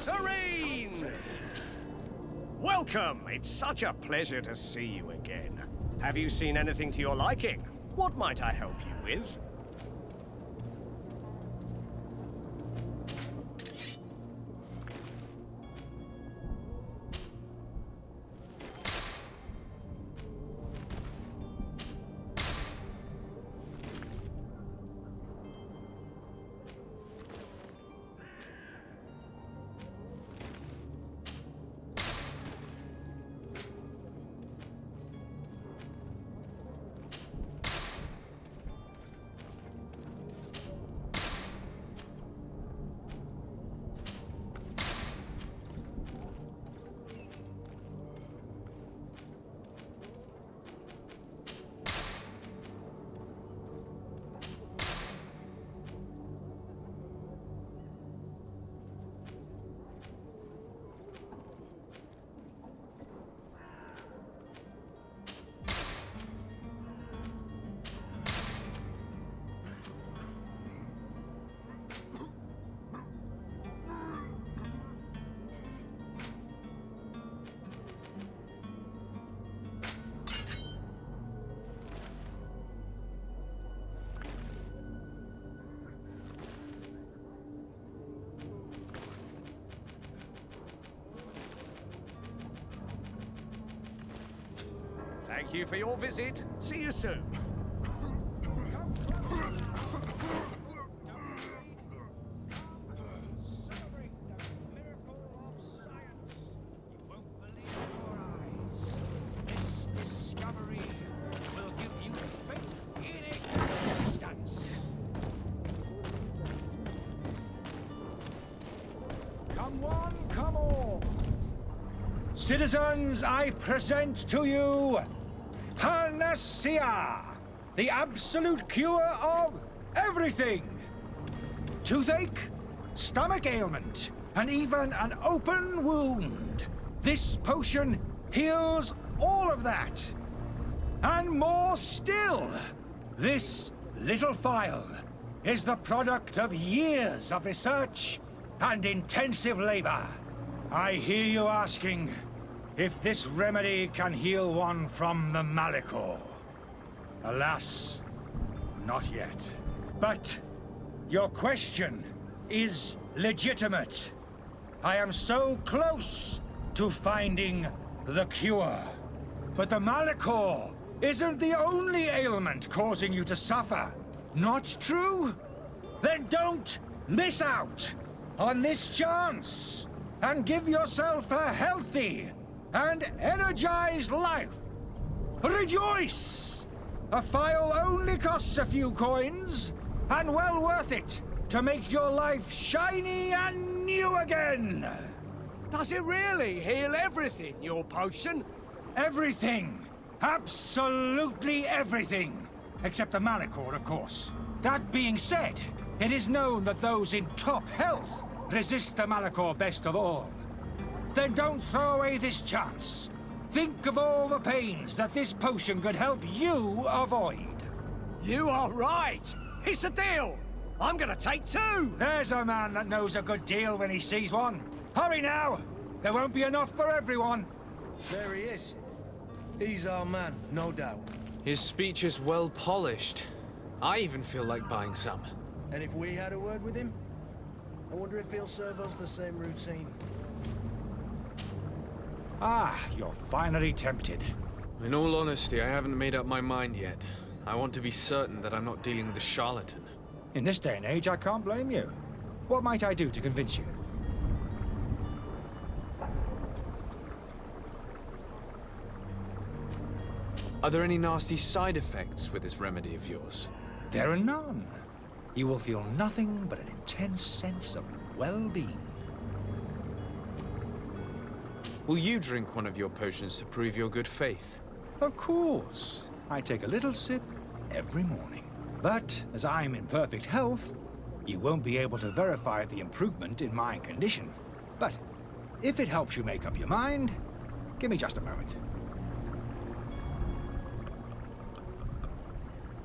serene! Welcome! It's such a pleasure to see you again. Have you seen anything to your liking? What might I help you with? Thank you for your visit. See you soon. Celebrate the miracle of science. You won't believe your eyes. This discovery will give you faith in existence. Come one, come all. Citizens, I present to you Panacea, the absolute cure of everything. Toothache, stomach ailment, and even an open wound. This potion heals all of that. And more still. This little phial is the product of years of research and intensive labor. I hear you asking if this remedy can heal one from the Malachor. Alas, not yet. But your question is legitimate. I am so close to finding the cure. But the Malachor isn't the only ailment causing you to suffer. Not true? Then don't miss out on this chance and give yourself a healthy and energized life. Rejoice! A phial only costs a few coins, and well worth it to make your life shiny and new again. Does it really heal everything, your potion? Everything. Absolutely everything. Except the Malachor, of course. That being said, it is known that those in top health resist the Malachor best of all. Then don't throw away this chance. Think of all the pains that this potion could help you avoid. You are right. It's a deal. I'm gonna take two. There's a man that knows a good deal when he sees one. Hurry now. There won't be enough for everyone. There he is. He's our man, no doubt. His speech is well polished. I even feel like buying some. And if we had a word with him, I wonder if he'll serve us the same routine. Ah, you're finally tempted. In all honesty, I haven't made up my mind yet. I want to be certain that I'm not dealing with a charlatan. In this day and age, I can't blame you. What might I do to convince you? Are there any nasty side effects with this remedy of yours? There are none. You will feel nothing but an intense sense of well-being. Will you drink one of your potions to prove your good faith? Of course. I take a little sip every morning. But as I'm in perfect health, you won't be able to verify the improvement in my condition. But if it helps you make up your mind, give me just a moment.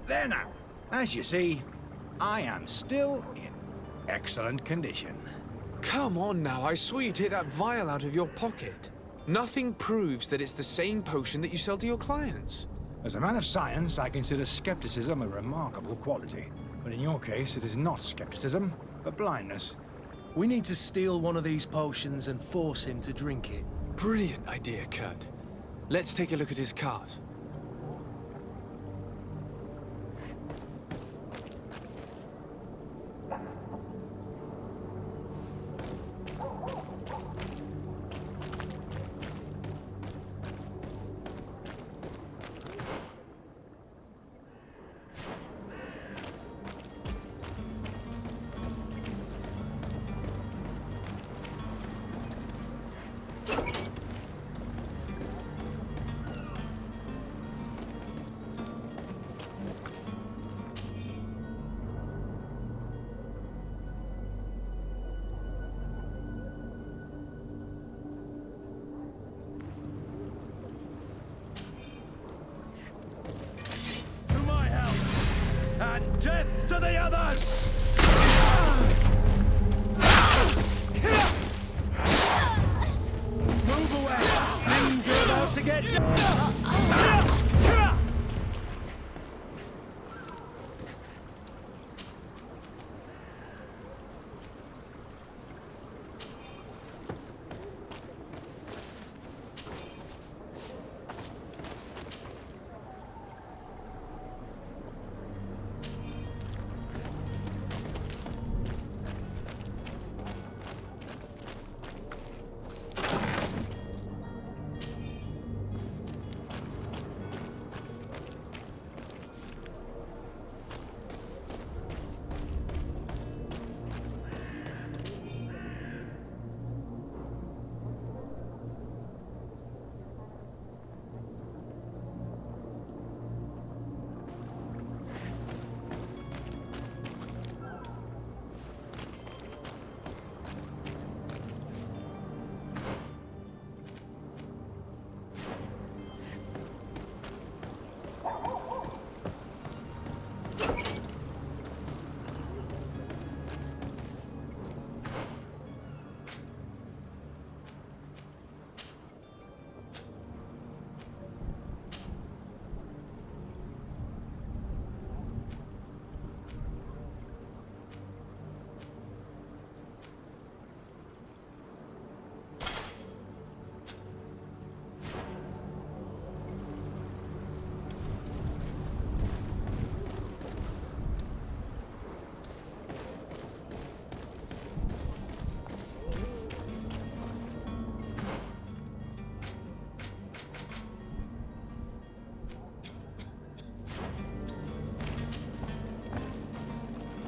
There now. As you see, I am still in excellent condition. Come on now, I saw you take that vial out of your pocket. Nothing proves that it's the same potion that you sell to your clients. As a man of science, I consider skepticism a remarkable quality. But in your case, it is not skepticism, but blindness. We need to steal one of these potions and force him to drink it. Brilliant idea, Kurt. Let's take a look at his cart. And death to the others! Move away! Things are about to get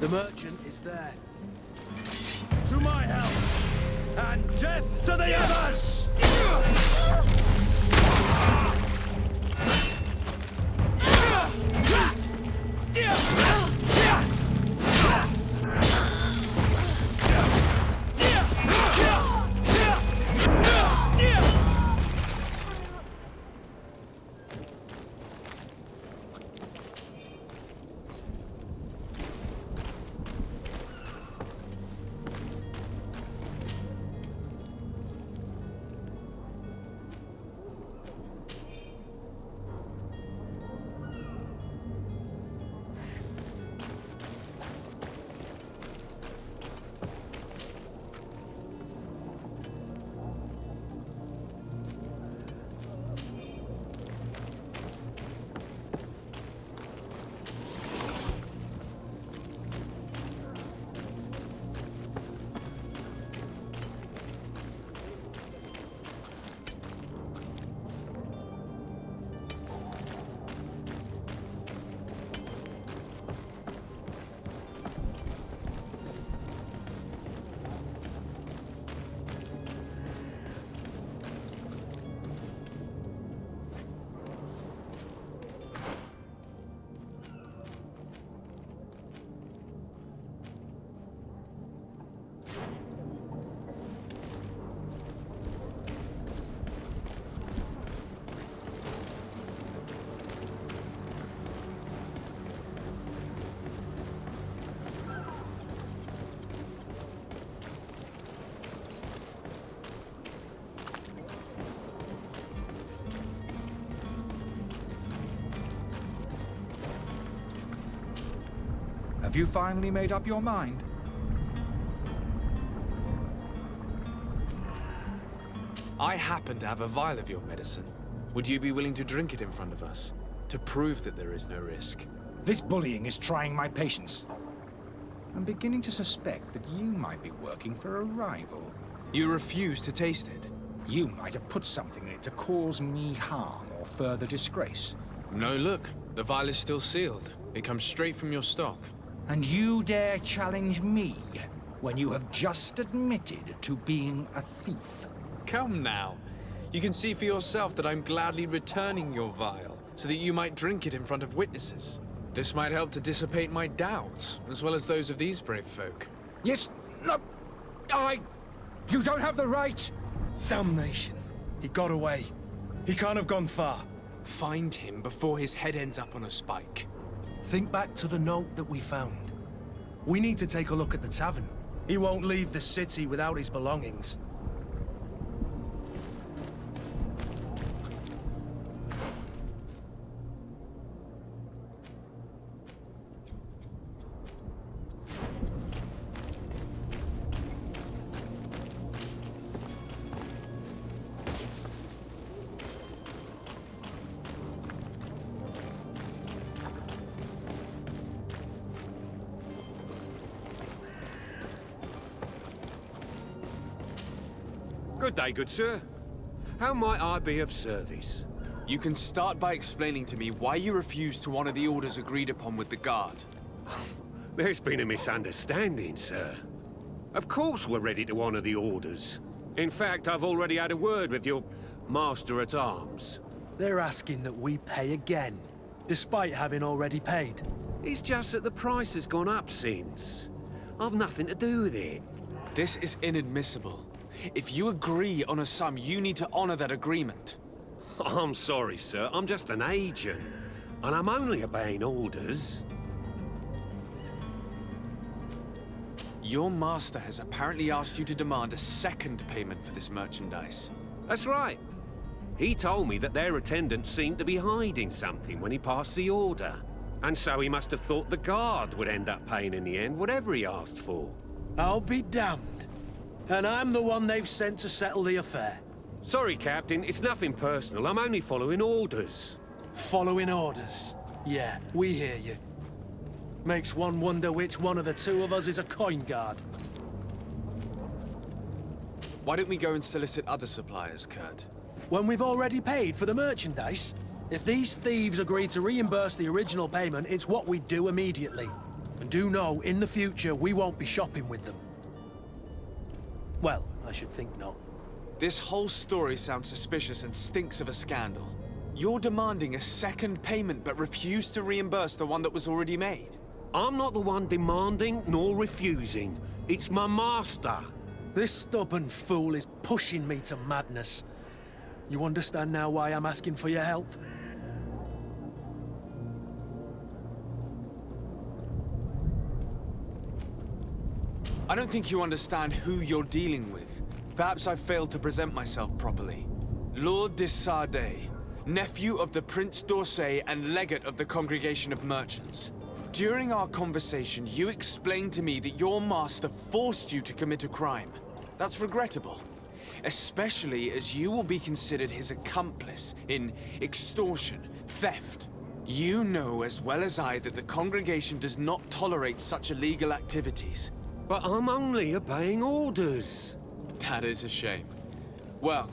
The merchant is there. To my help! And death to the others! Have you finally made up your mind? I happen to have a vial of your medicine. Would you be willing to drink it in front of us? To prove that there is no risk? This bullying is trying my patience. I'm beginning to suspect that you might be working for a rival. You refuse to taste it? You might have put something in it to cause me harm or further disgrace. No, look. The vial is still sealed. It comes straight from your stock. And you dare challenge me when you have just admitted to being a thief? Come now. You can see for yourself that I'm gladly returning your vial, so that you might drink it in front of witnesses. This might help to dissipate my doubts, as well as those of these brave folk. Yes, no, You don't have the right! Damnation. He got away. He can't have gone far. Find him before his head ends up on a spike. Think back to the note that we found. We need to take a look at the tavern. He won't leave the city without his belongings. Good day, good sir. How might I be of service? You can start by explaining to me why you refuse to honor the orders agreed upon with the guard. There's been a misunderstanding, sir. Of course we're ready to honor the orders. In fact, I've already had a word with your master-at-arms. They're asking that we pay again, despite having already paid. It's just that the price has gone up since. I've nothing to do with it. This is inadmissible. If you agree on a sum, you need to honor that agreement. I'm sorry, sir. I'm just an agent. And I'm only obeying orders. Your master has apparently asked you to demand a second payment for this merchandise. That's right. He told me that their attendant seemed to be hiding something when he passed the order. And so he must have thought the guard would end up paying in the end, whatever he asked for. I'll be damned. And I'm the one they've sent to settle the affair. Sorry, Captain. It's nothing personal. I'm only following orders. Following orders. Yeah, we hear you. Makes one wonder which one of the two of us is a coin guard. Why don't we go and solicit other suppliers, Kurt? When we've already paid for the merchandise? If these thieves agree to reimburse the original payment, it's what we do immediately. And do know, in the future, we won't be shopping with them. Well, I should think not. This whole story sounds suspicious and stinks of a scandal. You're demanding a second payment but refuse to reimburse the one that was already made. I'm not the one demanding nor refusing. It's my master. This stubborn fool is pushing me to madness. You understand now why I'm asking for your help? I don't think you understand who you're dealing with. Perhaps I failed to present myself properly. Lord de Sardet, nephew of the Prince d'Orsay and legate of the Congregation of Merchants. During our conversation, you explained to me that your master forced you to commit a crime. That's regrettable, especially as you will be considered his accomplice in extortion, theft. You know as well as I that the congregation does not tolerate such illegal activities. But I'm only obeying orders. That is a shame. Well,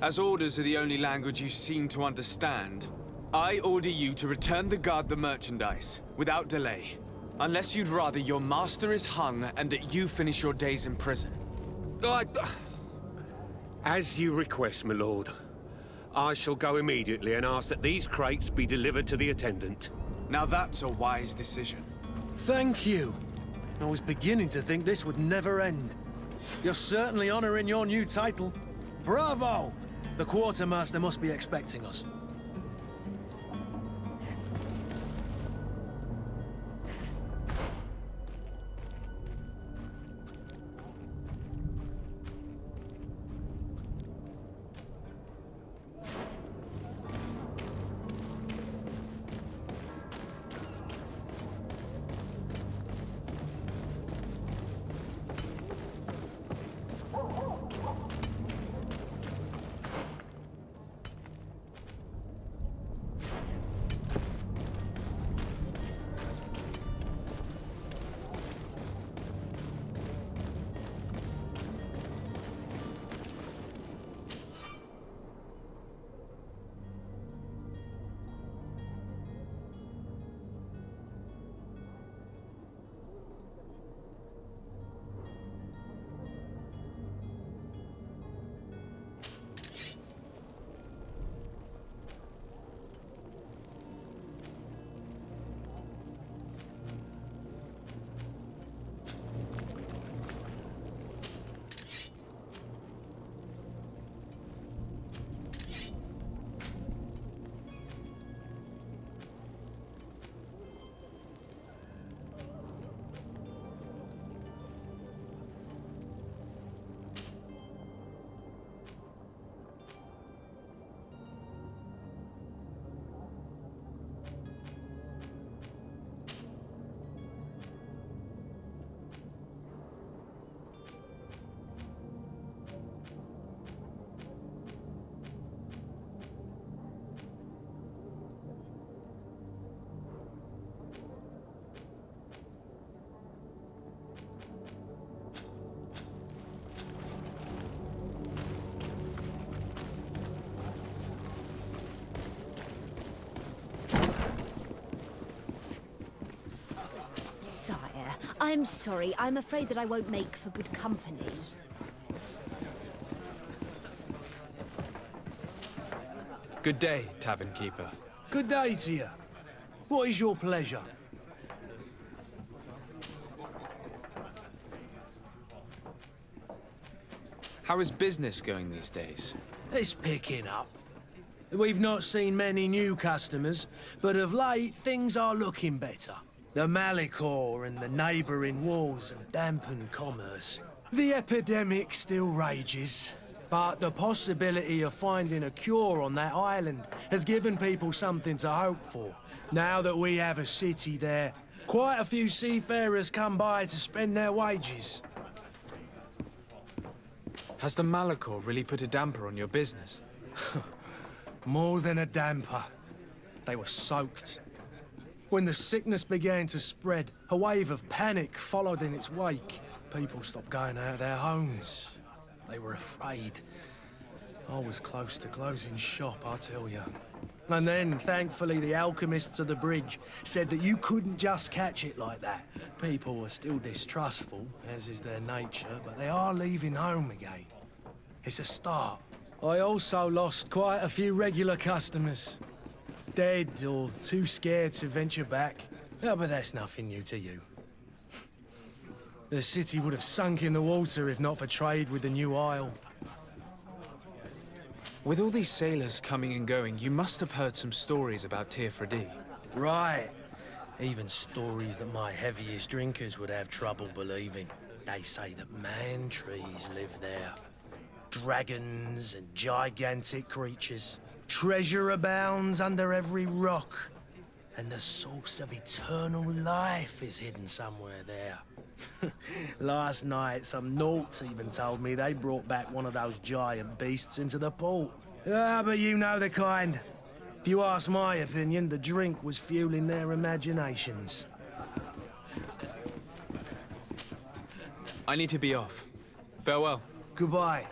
as orders are the only language you seem to understand, I order you to return the guard the merchandise, without delay. Unless you'd rather your master is hung and that you finish your days in prison. As you request, my lord. I shall go immediately and ask that these crates be delivered to the attendant. Now that's a wise decision. Thank you. I was beginning to think this would never end. You're certainly honoring your new title. Bravo! The quartermaster must be expecting us. I'm sorry. I'm afraid that I won't make for good company. Good day, tavern keeper. Good day to you. What is your pleasure? How is business going these days? It's picking up. We've not seen many new customers, but of late things are looking better. The Malicor and the neighbouring wars have dampened commerce. The epidemic still rages, but the possibility of finding a cure on that island has given people something to hope for. Now that we have a city there, quite a few seafarers come by to spend their wages. Has the Malicor really put a damper on your business? More than a damper. They were soaked. When the sickness began to spread, a wave of panic followed in its wake. People stopped going out of their homes. They were afraid. I was close to closing shop, I tell you. And then, thankfully, the alchemists of the bridge said that you couldn't just catch it like that. People were still distrustful, as is their nature, but they are leaving home again. It's a start. I also lost quite a few regular customers. Dead or too scared to venture back. Oh, but that's nothing new to you. The city would have sunk in the water if not for trade with the new isle. With all these sailors coming and going, you must have heard some stories about Tirfredi. Right. Even stories that my heaviest drinkers would have trouble believing. They say that man-trees live there. Dragons and gigantic creatures. Treasure abounds under every rock. And the source of eternal life is hidden somewhere there. Last night, some Nauts even told me they brought back one of those giant beasts into the port. Ah, but you know the kind. If you ask my opinion, the drink was fueling their imaginations. I need to be off. Farewell. Goodbye.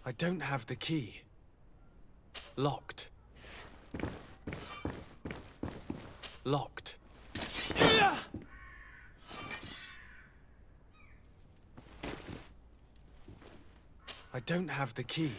I don't have the key. Locked. Locked. I don't have the key.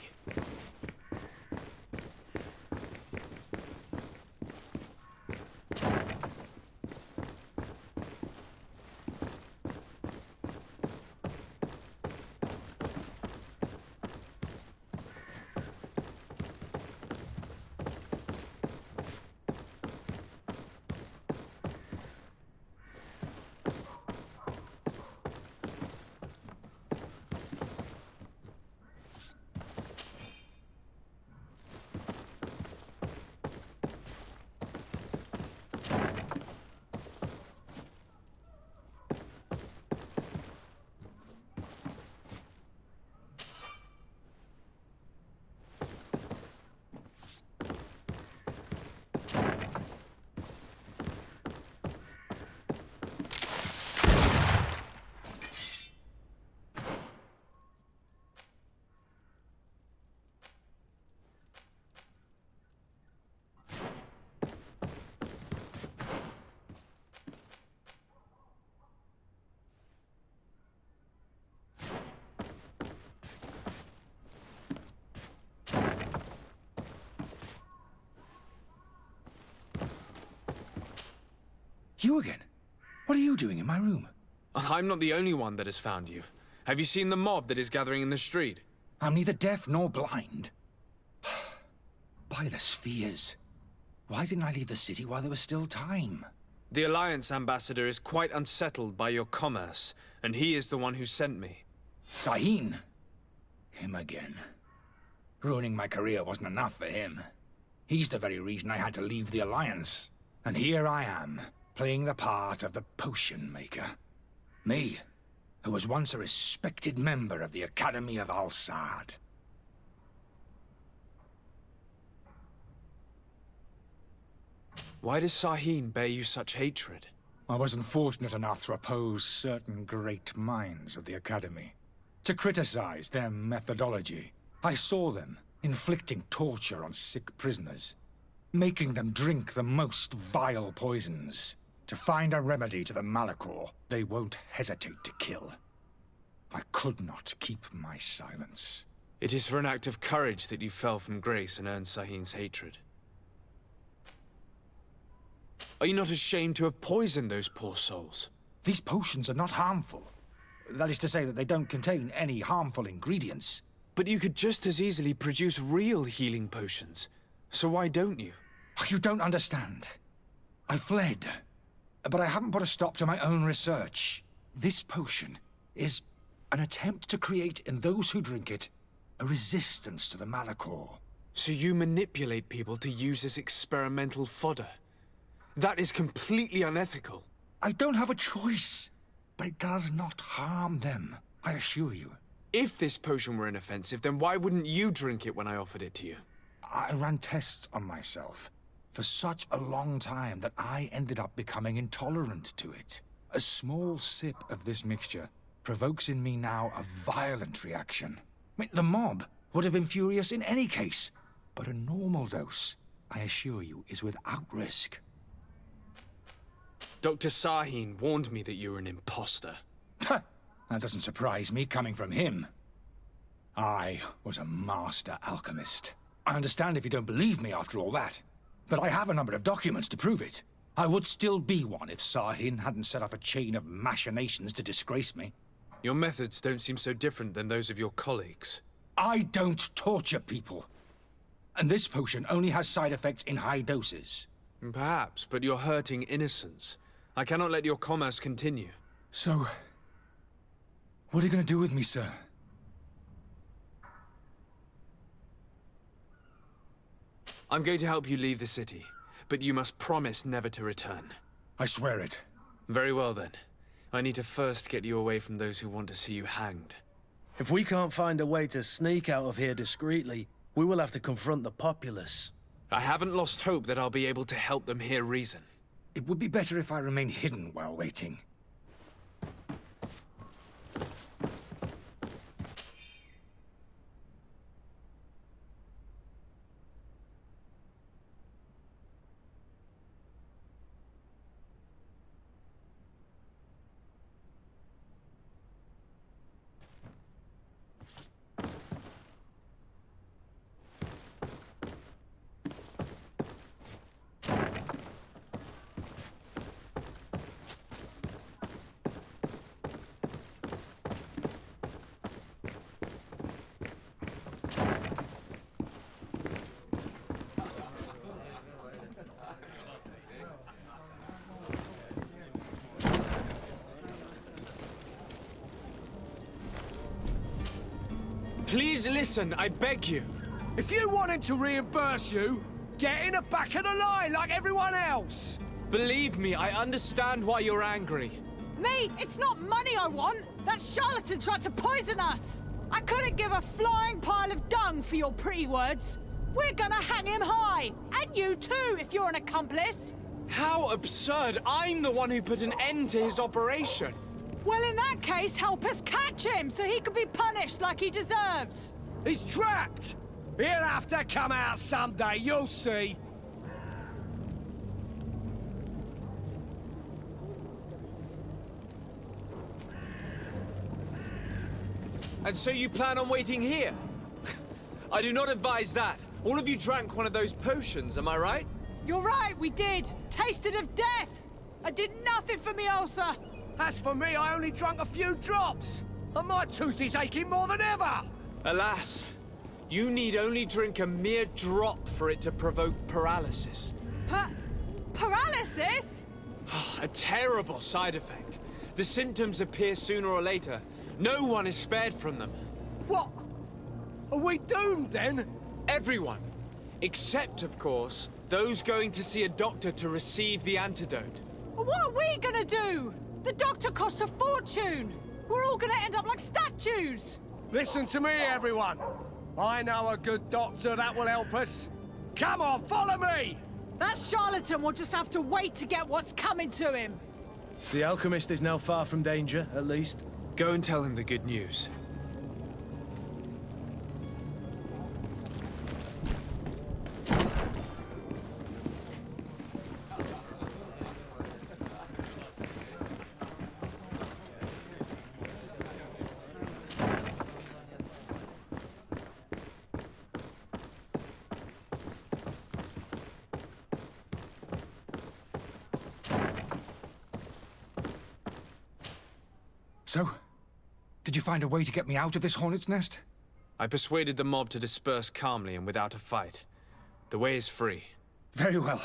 You again? What are you doing in my room? I'm not the only one that has found you. Have you seen the mob that is gathering in the street? I'm neither deaf nor blind. By the spheres. Why didn't I leave the city while there was still time? The Alliance ambassador is quite unsettled by your commerce, and he is the one who sent me. Sahin. Him again. Ruining my career wasn't enough for him. He's the very reason I had to leave the Alliance. And here I am, playing the part of the potion maker. Me, who was once a respected member of the Academy of Al-Sad. Why does Sahin bear you such hatred? I wasn't fortunate enough to oppose certain great minds of the Academy. To criticize their methodology. I saw them inflicting torture on sick prisoners. Making them drink the most vile poisons. To find a remedy to the Malachor they won't hesitate to kill. I could not keep my silence. It is for an act of courage that you fell from grace and earned Sahin's hatred. Are you not ashamed to have poisoned those poor souls? These potions are not harmful. That is to say that they don't contain any harmful ingredients. But you could just as easily produce real healing potions. So why don't you? You don't understand. I fled. But I haven't put a stop to my own research. This potion is an attempt to create in those who drink it a resistance to the Malachor. So you manipulate people to use as experimental fodder? That is completely unethical. I don't have a choice, but it does not harm them, I assure you. If this potion were inoffensive, then why wouldn't you drink it when I offered it to you? I ran tests on myself for such a long time that I ended up becoming intolerant to it. A small sip of this mixture provokes in me now a violent reaction. The mob would have been furious in any case, but a normal dose, I assure you, is without risk. Dr. Sahin warned me that you were an imposter. That doesn't surprise me coming from him. I was a master alchemist. I understand if you don't believe me after all that, but I have a number of documents to prove it. I would still be one if Sahin hadn't set off a chain of machinations to disgrace me. Your methods don't seem so different than those of your colleagues. I don't torture people. And this potion only has side effects in high doses. Perhaps, but you're hurting innocents. I cannot let your commerce continue. So, what are you going to do with me, sir? I'm going to help you leave the city, but you must promise never to return. I swear it. Very well then. I need to first get you away from those who want to see you hanged. If we can't find a way to sneak out of here discreetly, we will have to confront the populace. I haven't lost hope that I'll be able to help them hear reason. It would be better if I remain hidden while waiting. Please listen, I beg you. If you want him to reimburse you, get in the back of the line like everyone else. Believe me, I understand why you're angry. Me? It's not money I want. That charlatan tried to poison us. I couldn't give a flying pile of dung for your pretty words. We're gonna hang him high. And you too, if you're an accomplice. How absurd! I'm the one who put an end to his operation. Well, in that case, help us catch him so he can be punished like he deserves. He's trapped. He'll have to come out someday, you'll see. And so you plan on waiting here? I do not advise that. All of you drank one of those potions, am I right? You're right, we did. Tasted of death. I did nothing for me ulcer. As for me, I only drank a few drops, and my tooth is aching more than ever. Alas, you need only drink a mere drop for it to provoke paralysis. Paralysis? A terrible side effect. The symptoms appear sooner or later. No one is spared from them. What? Are we doomed then? Everyone. Except, of course, those going to see a doctor to receive the antidote. What are we gonna do? The doctor costs a fortune. We're all gonna end up like statues. Listen to me, everyone. I know a good doctor that will help us. Come on, follow me! That charlatan will just have to wait to get what's coming to him. The alchemist is now far from danger, at least. Go and tell him the good news. So, did you find a way to get me out of this hornet's nest? I persuaded the mob to disperse calmly and without a fight. The way is free. Very well.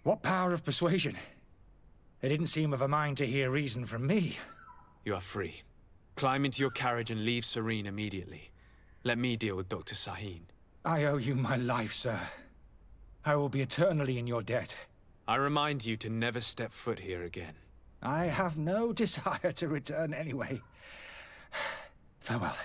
What power of persuasion? They didn't seem of a mind to hear reason from me. You are free. Climb into your carriage and leave Serene immediately. Let me deal with Dr. Sahin. I owe you my life, sir. I will be eternally in your debt. I remind you to never step foot here again. I have no desire to return anyway. Farewell.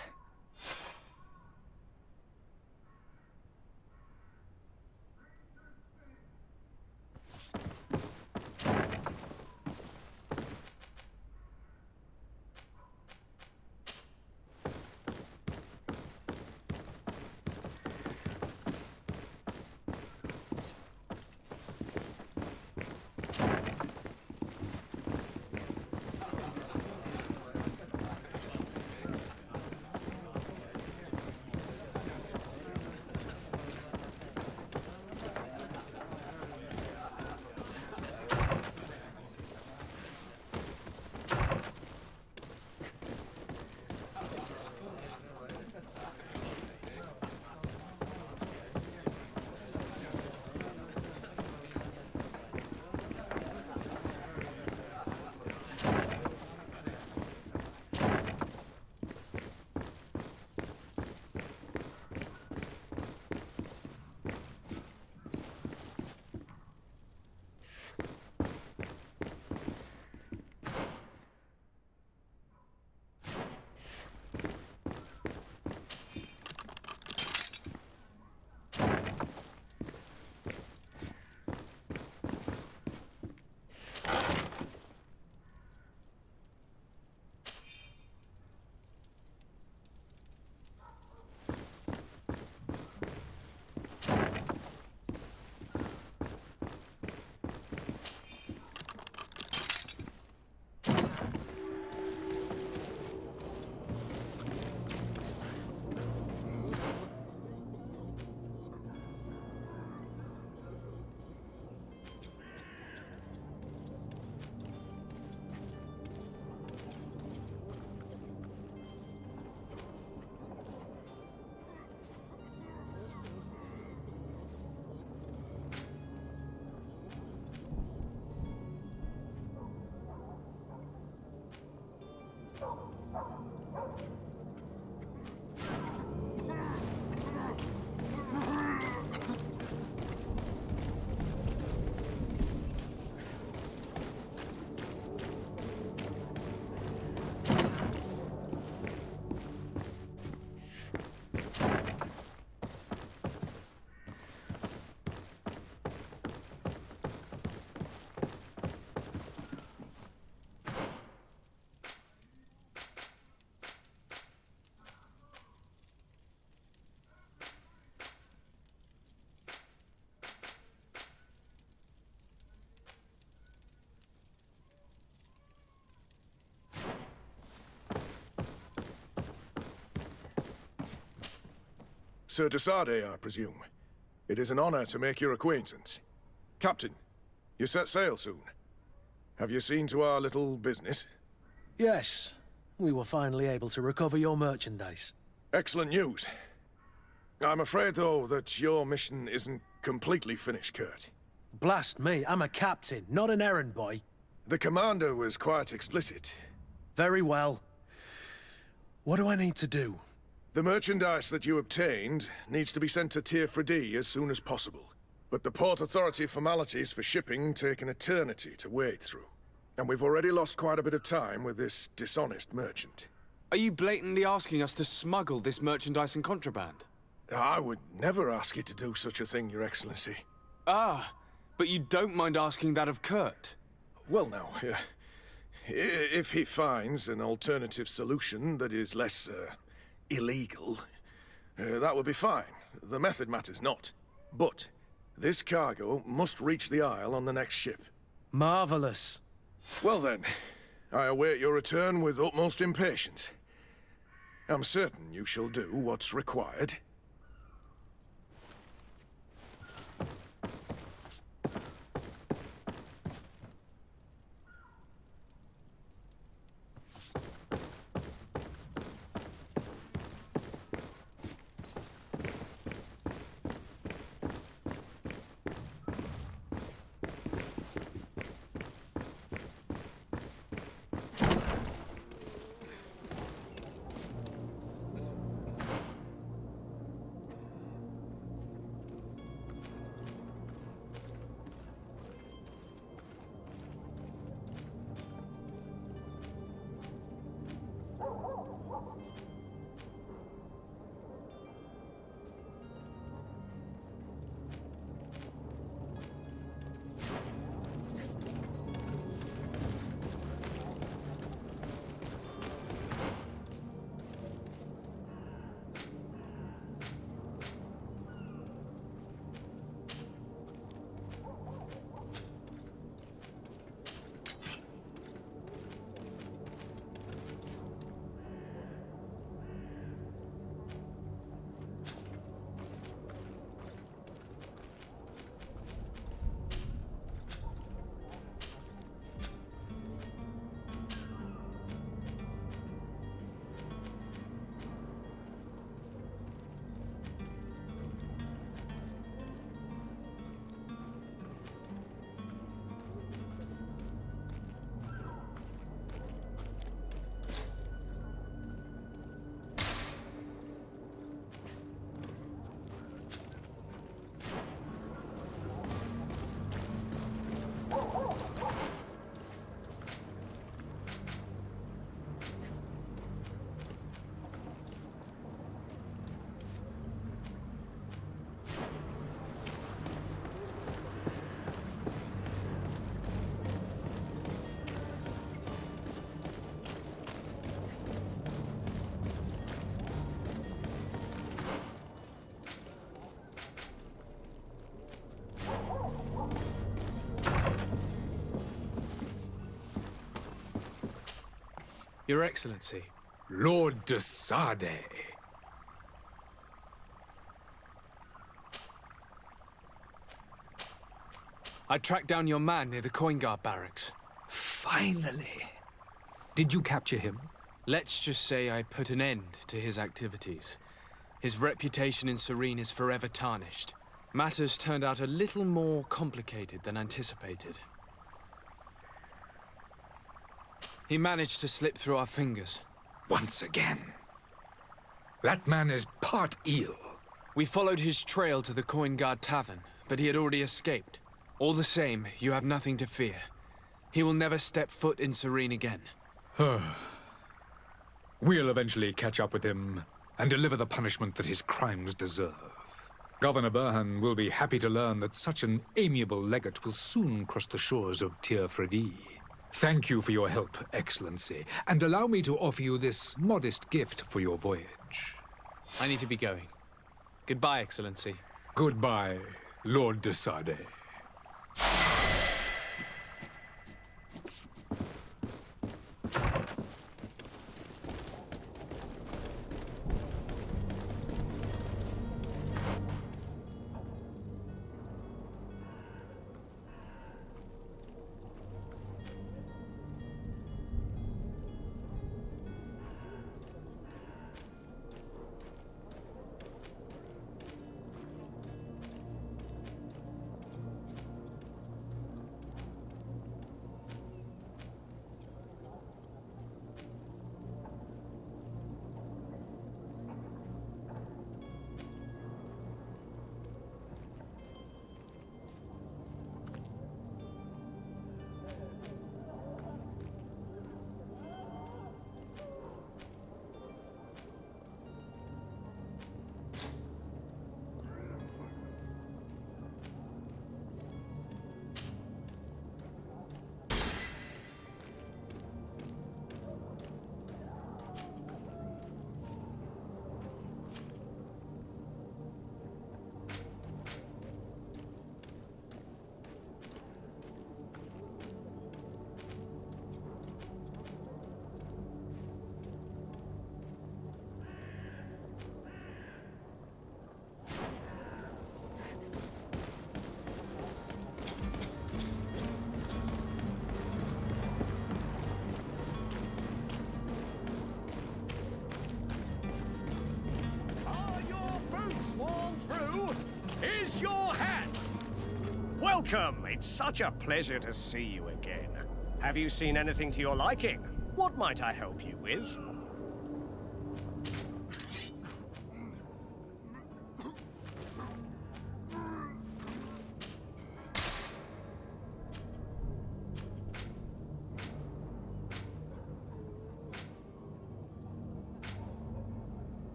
Sir Desade, I presume. It is an honor to make your acquaintance. Captain, you set sail soon. Have you seen to our little business? Yes, we were finally able to recover your merchandise. Excellent news. I'm afraid, though, that your mission isn't completely finished, Kurt. Blast me, I'm a captain, not an errand boy. The commander was quite explicit. Very well. What do I need to do? The merchandise that you obtained needs to be sent to Tier 4D as soon as possible. But the Port Authority formalities for shipping take an eternity to wade through. And we've already lost quite a bit of time with this dishonest merchant. Are you blatantly asking us to smuggle this merchandise and contraband? I would never ask you to do such a thing, Your Excellency. Ah, but you don't mind asking that of Kurt? Well, now, if he finds an alternative solution that is less, illegal, that would be fine. The method matters not. But this cargo must reach the Isle on the next ship. Marvelous. Well then, I await your return with utmost impatience. I'm certain you shall do what's required. Your Excellency. Lord de Sade. I tracked down your man near the Coin Guard barracks. Finally. Did you capture him? Let's just say I put an end to his activities. His reputation in Serene is forever tarnished. Matters turned out a little more complicated than anticipated. He managed to slip through our fingers. Once again. That man is part eel. We followed his trail to the Coin Guard Tavern, but he had already escaped. All the same, you have nothing to fear. He will never step foot in Serene again. We'll eventually catch up with him and deliver the punishment that his crimes deserve. Governor Burhan will be happy to learn that such an amiable legate will soon cross the shores of Tier 4D. Thank you for your help, Excellency, and allow me to offer you this modest gift for your voyage. I need to be going. Goodbye, Excellency. Goodbye, Lord de Sade. Welcome! It's such a pleasure to see you again. Have you seen anything to your liking? What might I help you with?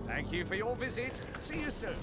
Thank you for your visit. See you soon.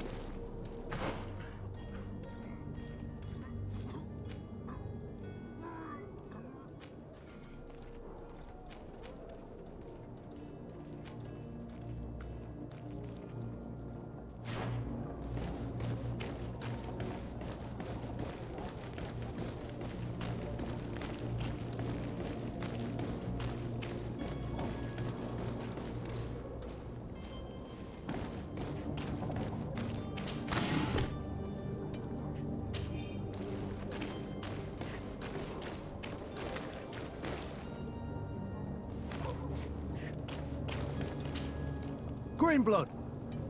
Greenblood,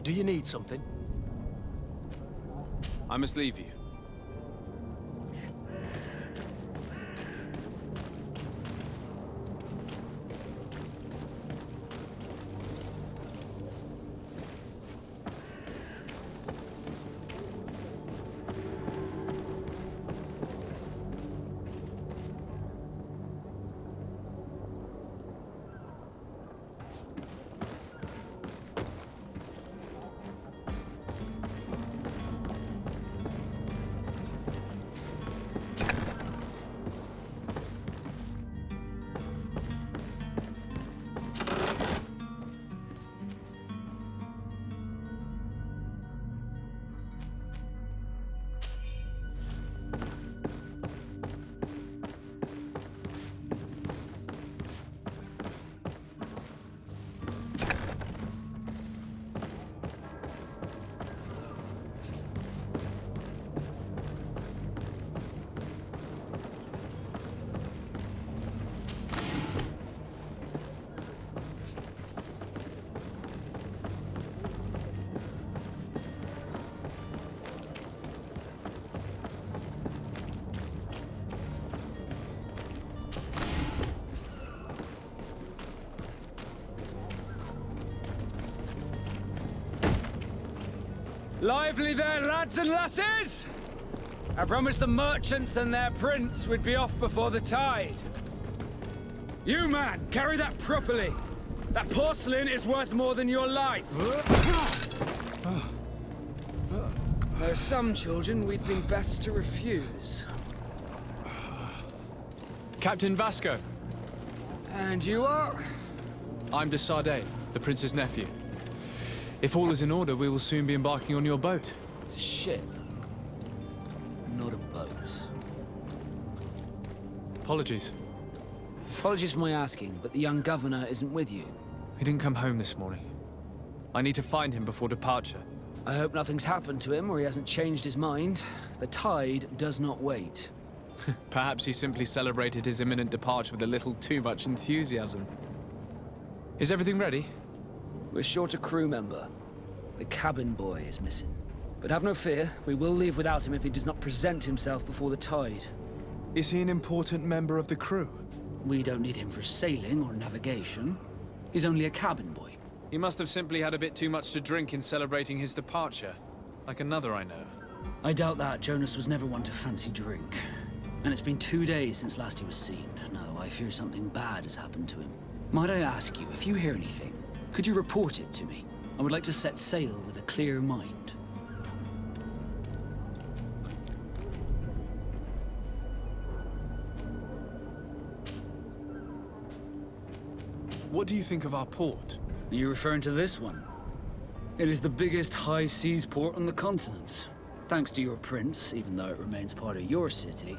do you need something? I must leave you. Lively there, lads and lasses! I promised the merchants and their prince we'd be off before the tide. You, man, carry that properly. That porcelain is worth more than your life. There are some children we'd been best to refuse. Captain Vasco. And you are? I'm de Sardet, the prince's nephew. If all is in order, we will soon be embarking on your boat. It's a ship. Not a boat. Apologies. Apologies for my asking, but the young governor isn't with you. He didn't come home this morning. I need to find him before departure. I hope nothing's happened to him or he hasn't changed his mind. The tide does not wait. Perhaps he simply celebrated his imminent departure with a little too much enthusiasm. Is everything ready? We're short a crew member. The cabin boy is missing. But have no fear, we will leave without him if he does not present himself before the tide. Is he an important member of the crew? We don't need him for sailing or navigation. He's only a cabin boy. He must have simply had a bit too much to drink in celebrating his departure. Like another I know. I doubt that. Jonas was never one to fancy drink. And it's been 2 days since last he was seen. No, I fear something bad has happened to him. Might I ask you, if you hear anything, could you report it to me? I would like to set sail with a clear mind. What do you think of our port? Are you referring to this one? It is the biggest high seas port on the continent. Thanks to your prince, even though it remains part of your city,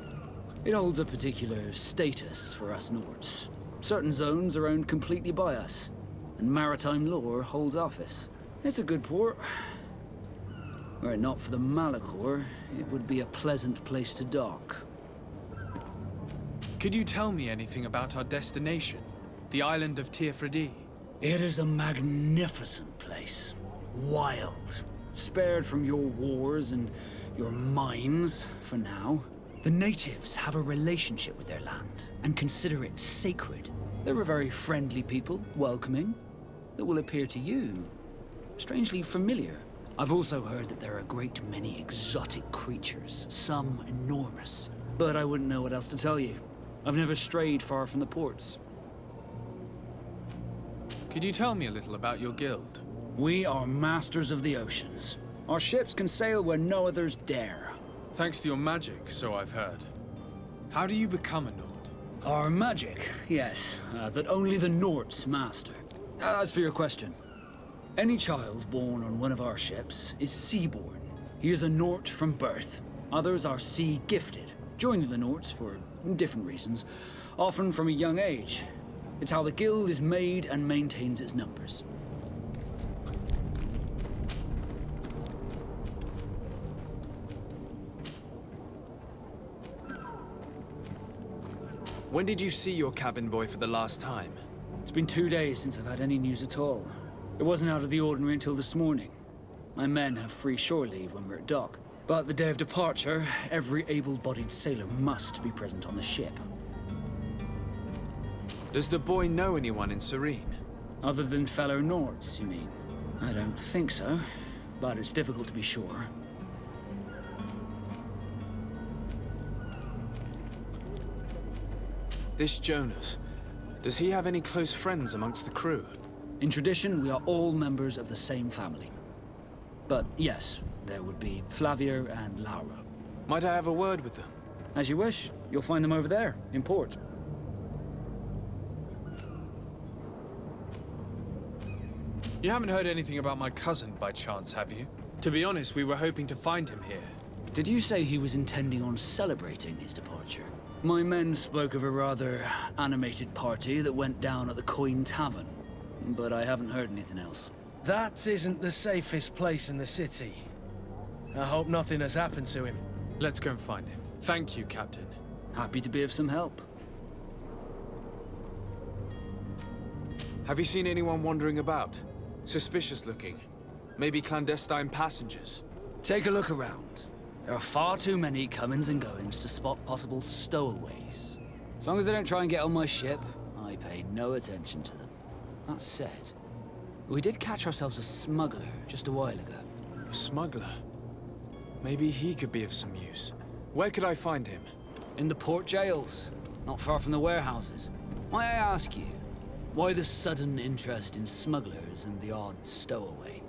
it holds a particular status for us Nords. Certain zones are owned completely by us, and and maritime law holds office. It's a good port. Were it not for the Malachor, it would be a pleasant place to dock. Could you tell me anything about our destination? The island of Teofredi? It is a magnificent place. Wild. Spared from your wars and your mines, for now. The natives have a relationship with their land, and consider it sacred. They're a very friendly people, welcoming, that will appear to you strangely familiar. I've also heard that there are a great many exotic creatures, some enormous. But I wouldn't know what else to tell you. I've never strayed far from the ports. Could you tell me a little about your guild? We are masters of the oceans. Our ships can sail where no others dare. Thanks to your magic, so I've heard. How do you become a Nord? Our magic, yes, that only the Nords master. As for your question, any child born on one of our ships is seaborn. He is a Nord from birth. Others are sea-gifted, joining the Nords for different reasons, often from a young age. It's how the guild is made and maintains its numbers. When did you see your cabin boy for the last time? It's been 2 days since I've had any news at all. It wasn't out of the ordinary until this morning. My men have free shore leave when we're at dock. But the day of departure, every able-bodied sailor must be present on the ship. Does the boy know anyone in Serene? Other than fellow Nords, you mean? I don't think so, but it's difficult to be sure. This Jonas, does he have any close friends amongst the crew? In tradition, we are all members of the same family. But yes, there would be Flavio and Laura. Might I have a word with them? As you wish. You'll find them over there, in port. You haven't heard anything about my cousin by chance, have you? To be honest, we were hoping to find him here. Did you say he was intending on celebrating his departure? My men spoke of a rather animated party that went down at the Coin Tavern, but I haven't heard anything else. That isn't the safest place in the city. I hope nothing has happened to him. Let's go and find him. Thank you, Captain. Happy to be of some help. Have you seen anyone wandering about? Suspicious looking. Maybe clandestine passengers? Take a look around. There are far too many comings and goings to spot possible stowaways. As long as they don't try and get on my ship, I pay no attention to them. That said, we did catch ourselves a smuggler just a while ago. A smuggler? Maybe he could be of some use. Where could I find him? In the port jails, not far from the warehouses. May I ask you, why the sudden interest in smugglers and the odd stowaway?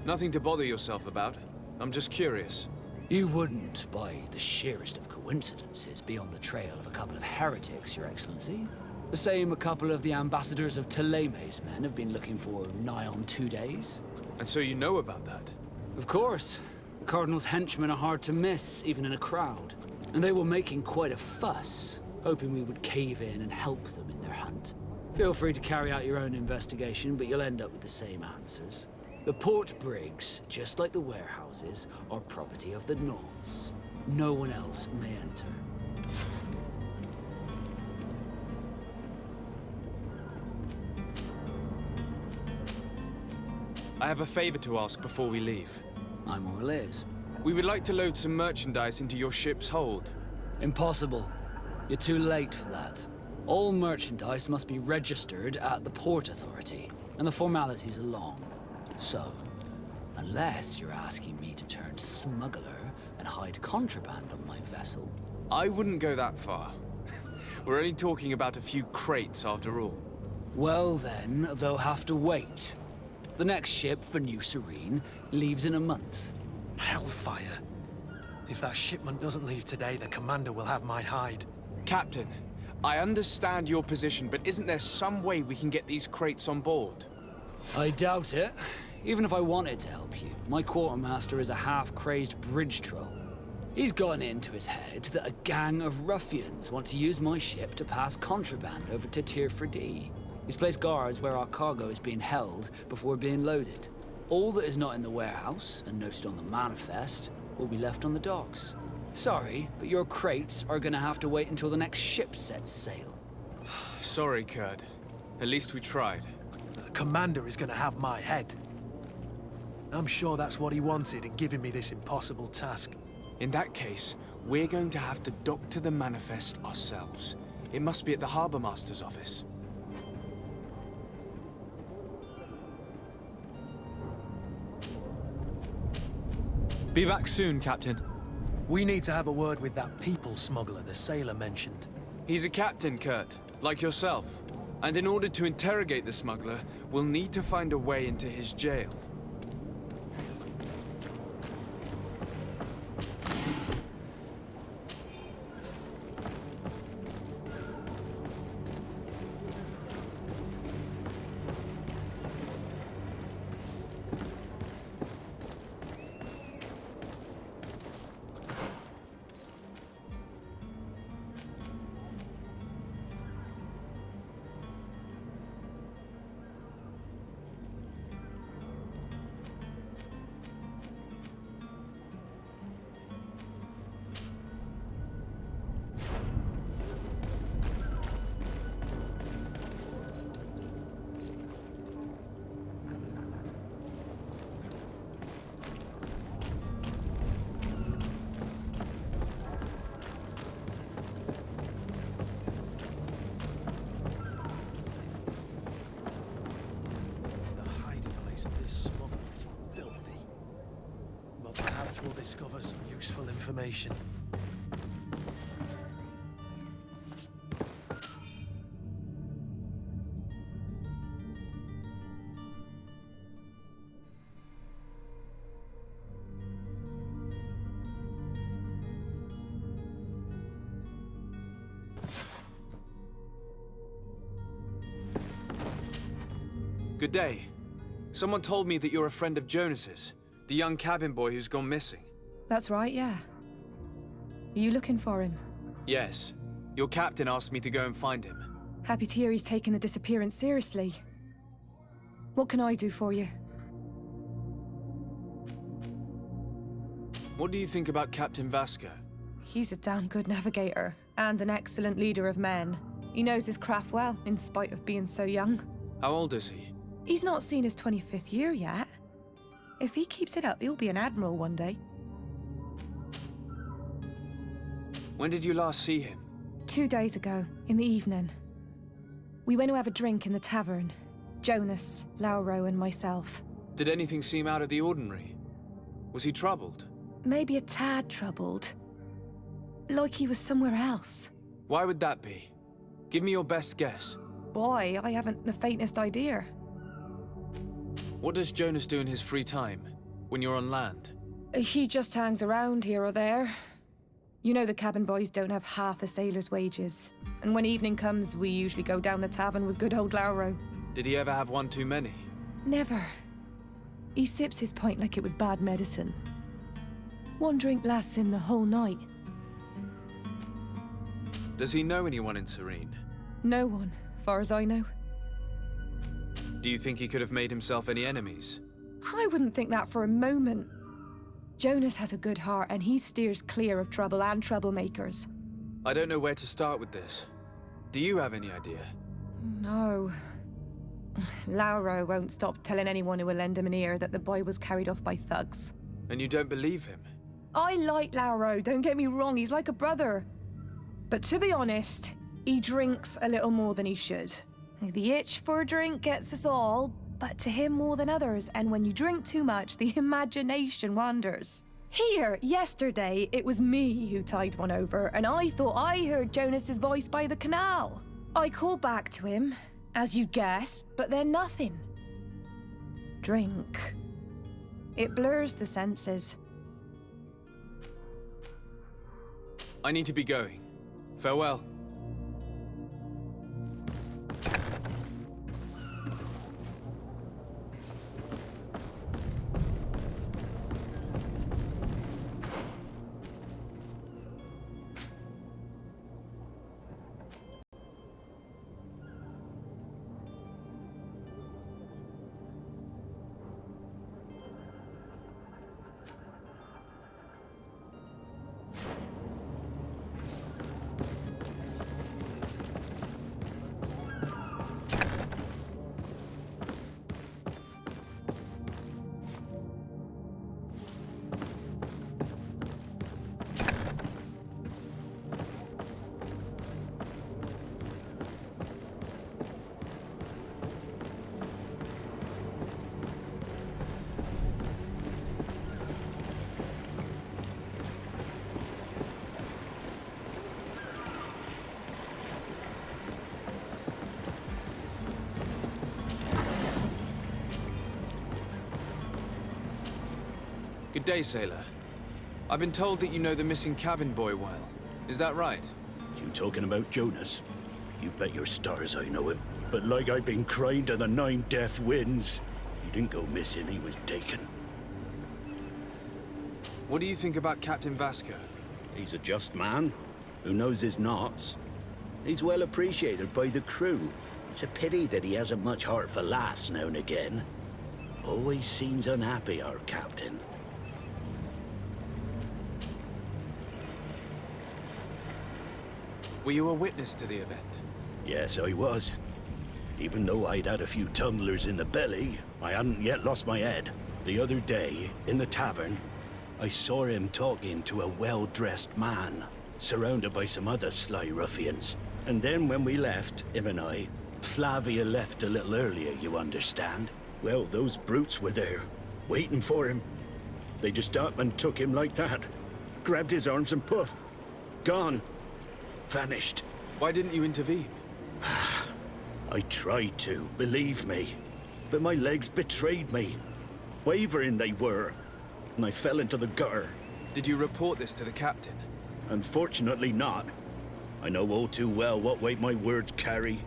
Nothing to bother yourself about. I'm just curious. You wouldn't, by the sheerest of coincidences, be on the trail of a couple of heretics, Your Excellency. The same a couple of the ambassadors of Ptolemy's men have been looking for nigh on 2 days. And so you know about that? Of course. The Cardinal's henchmen are hard to miss, even in a crowd. And they were making quite a fuss, hoping we would cave in and help them in their hunt. Feel free to carry out your own investigation, but you'll end up with the same answers. The port brigs, just like the warehouses, are property of the Nords. No one else may enter. I have a favor to ask before we leave. I'm all ears. We would like to load some merchandise into your ship's hold. Impossible. You're too late for that. All merchandise must be registered at the Port Authority, and the formalities are long. So, unless you're asking me to turn smuggler and hide contraband on my vessel... I wouldn't go that far. We're only talking about a few crates after all. Well then, they'll have to wait. The next ship for New Serene leaves in a month. Hellfire. If that shipment doesn't leave today, the commander will have my hide. Captain, I understand your position, but isn't there some way we can get these crates on board? I doubt it. Even if I wanted to help you, my quartermaster is a half-crazed bridge troll. He's gotten into his head that a gang of ruffians want to use my ship to pass contraband over to Tier 4D. He's placed guards where our cargo is being held before being loaded. All that is not in the warehouse, and noted on the manifest, will be left on the docks. Sorry, but your crates are gonna have to wait until the next ship sets sail. Sorry, Kurd. At least we tried. The commander is gonna have my head. I'm sure that's what he wanted in giving me this impossible task. In that case, we're going to have to dock to the manifest ourselves. It must be at the Harbour Master's office. Be back soon, Captain. We need to have a word with that people smuggler the sailor mentioned. He's a captain, Kurt, like yourself. And in order to interrogate the smuggler, we'll need to find a way into his jail. We'll discover some useful information. Good day. Someone told me that you're a friend of Jonas's. The young cabin boy who's gone missing. That's right, yeah. Are you looking for him? Yes. Your captain asked me to go and find him. Happy to hear he's taken the disappearance seriously. What can I do for you? What do you think about Captain Vasco? He's a damn good navigator, and an excellent leader of men. He knows his craft well, in spite of being so young. How old is he? He's not seen his 25th year yet. If he keeps it up, he'll be an admiral one day. When did you last see him? 2 days ago, in the evening. We went to have a drink in the tavern. Jonas, Lauro, and myself. Did anything seem out of the ordinary? Was he troubled? Maybe a tad troubled. Like he was somewhere else. Why would that be? Give me your best guess. Boy, I haven't the faintest idea. What does Jonas do in his free time, when you're on land? He just hangs around here or there. You know the cabin boys don't have half a sailor's wages. And when evening comes, we usually go down the tavern with good old Lauro. Did he ever have one too many? Never. He sips his pint like it was bad medicine. One drink lasts him the whole night. Does he know anyone in Serene? No one, far as I know. Do you think he could have made himself any enemies? I wouldn't think that for a moment. Jonas has a good heart, and he steers clear of trouble and troublemakers. I don't know where to start with this. Do you have any idea? No. Lauro won't stop telling anyone who will lend him an ear that the boy was carried off by thugs. And you don't believe him? I like Lauro, don't get me wrong, he's like a brother. But to be honest, he drinks a little more than he should. The itch for a drink gets us all, but to him more than others, and when you drink too much, the imagination wanders. Here, yesterday, it was me who tied one over, and I thought I heard Jonas's voice by the canal. I called back to him, as you guessed, but then nothing. Drink. It blurs the senses. I need to be going. Farewell. Good day, sailor. I've been told that you know the missing cabin boy well. Is that right? You talking about Jonas? You bet your stars I know him. But like I've been crying to the 9 deaf winds, he didn't go missing, he was taken. What do you think about Captain Vasco? He's a just man who knows his knots. He's well appreciated by the crew. It's a pity that he hasn't much heart for laughs now and again. Always seems unhappy, our captain. Were you a witness to the event? Yes, I was. Even though I'd had a few tumblers in the belly, I hadn't yet lost my head. The other day, in the tavern, I saw him talking to a well-dressed man, surrounded by some other sly ruffians. And then when we left, him and I, Flavia left a little earlier, you understand? Well, those brutes were there, waiting for him. They just up and took him like that. Grabbed his arms and poof, gone. Vanished. Why didn't you intervene? I tried to, believe me. But my legs betrayed me. Wavering they were. And I fell into the gutter. Did you report this to the captain? Unfortunately not. I know all too well what weight my words carry.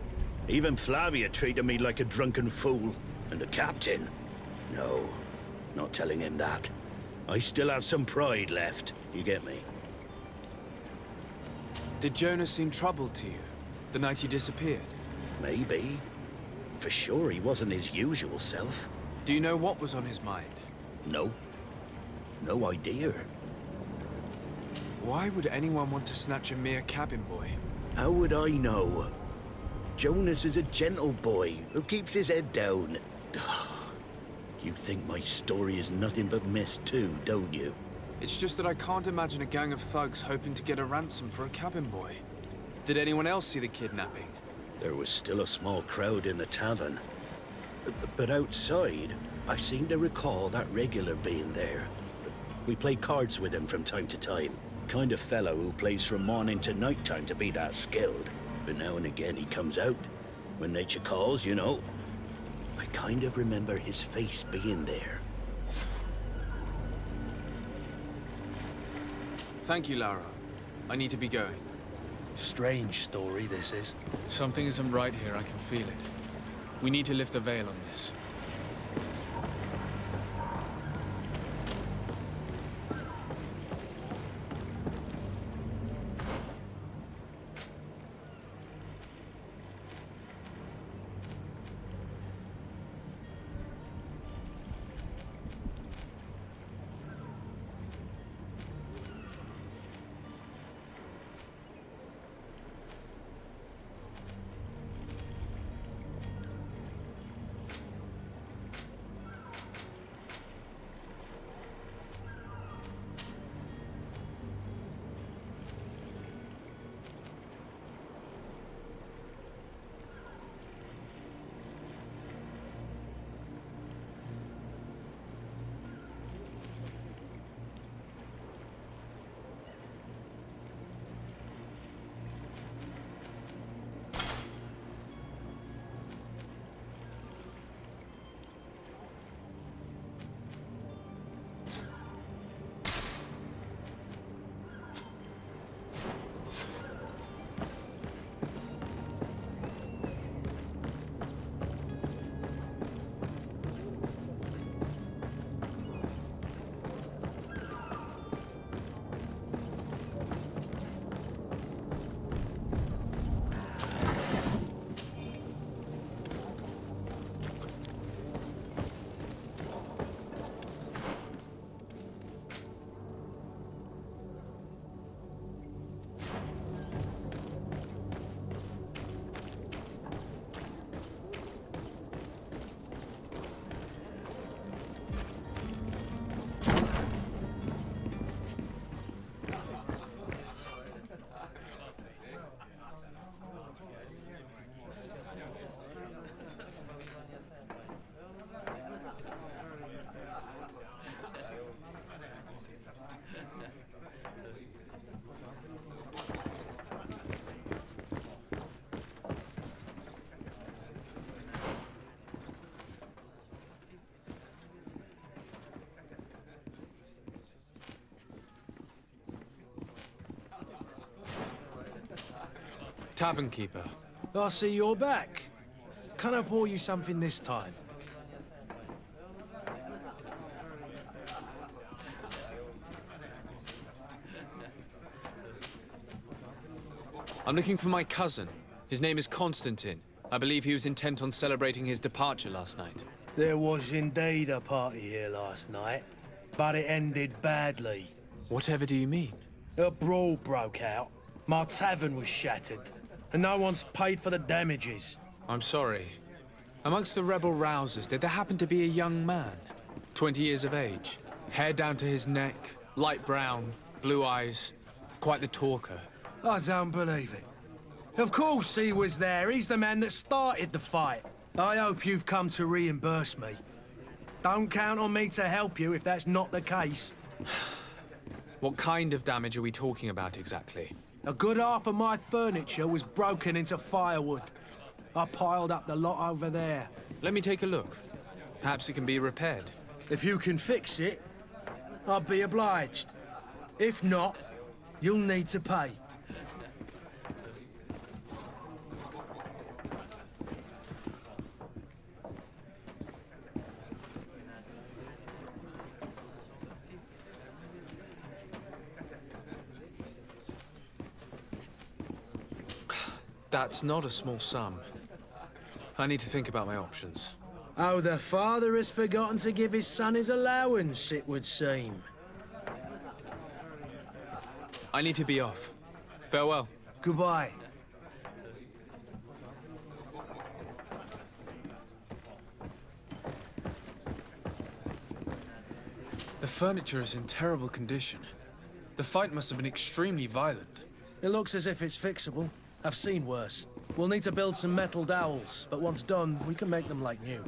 Even Flavia treated me like a drunken fool. And the captain? No, not telling him that. I still have some pride left. You get me? Did Jonas seem troubled to you the night he disappeared? Maybe. For sure he wasn't his usual self. Do you know what was on his mind? No. No idea. Why would anyone want to snatch a mere cabin boy? How would I know? Jonas is a gentle boy who keeps his head down. You think my story is nothing but mist too, don't you? It's just that I can't imagine a gang of thugs hoping to get a ransom for a cabin boy. Did anyone else see the kidnapping? There was still a small crowd in the tavern. But outside, I seem to recall that regular being there. We play cards with him from time to time. Kind of fellow who plays from morning to night time to be that skilled. But now and again he comes out. When nature calls, you know. I kind of remember his face being there. Thank you, Lara. I need to be going. Strange story, this is. Something isn't right here, I can feel it. We need to lift the veil on this. Tavern keeper. I see you're back. Can I pour you something this time? I'm looking for my cousin. His name is Constantine. I believe he was intent on celebrating his departure last night. There was indeed a party here last night, but it ended badly. Whatever do you mean? A brawl broke out. My tavern was shattered, and no one's paid for the damages. I'm sorry. Amongst the rebel rousers, did there happen to be a young man? 20 years of age, hair down to his neck, light brown, blue eyes, quite the talker. I don't believe it. Of course he was there. He's the man that started the fight. I hope you've come to reimburse me. Don't count on me to help you if that's not the case. What kind of damage are we talking about exactly? A good half of my furniture was broken into firewood. I piled up the lot over there. Let me take a look. Perhaps it can be repaired. If you can fix it, I'll be obliged. If not, you'll need to pay. That's not a small sum. I need to think about my options. Oh, the father has forgotten to give his son his allowance, it would seem. I need to be off. Farewell. Goodbye. The furniture is in terrible condition. The fight must have been extremely violent. It looks as if it's fixable. I've seen worse. We'll need to build some metal dowels, but once done, we can make them like new.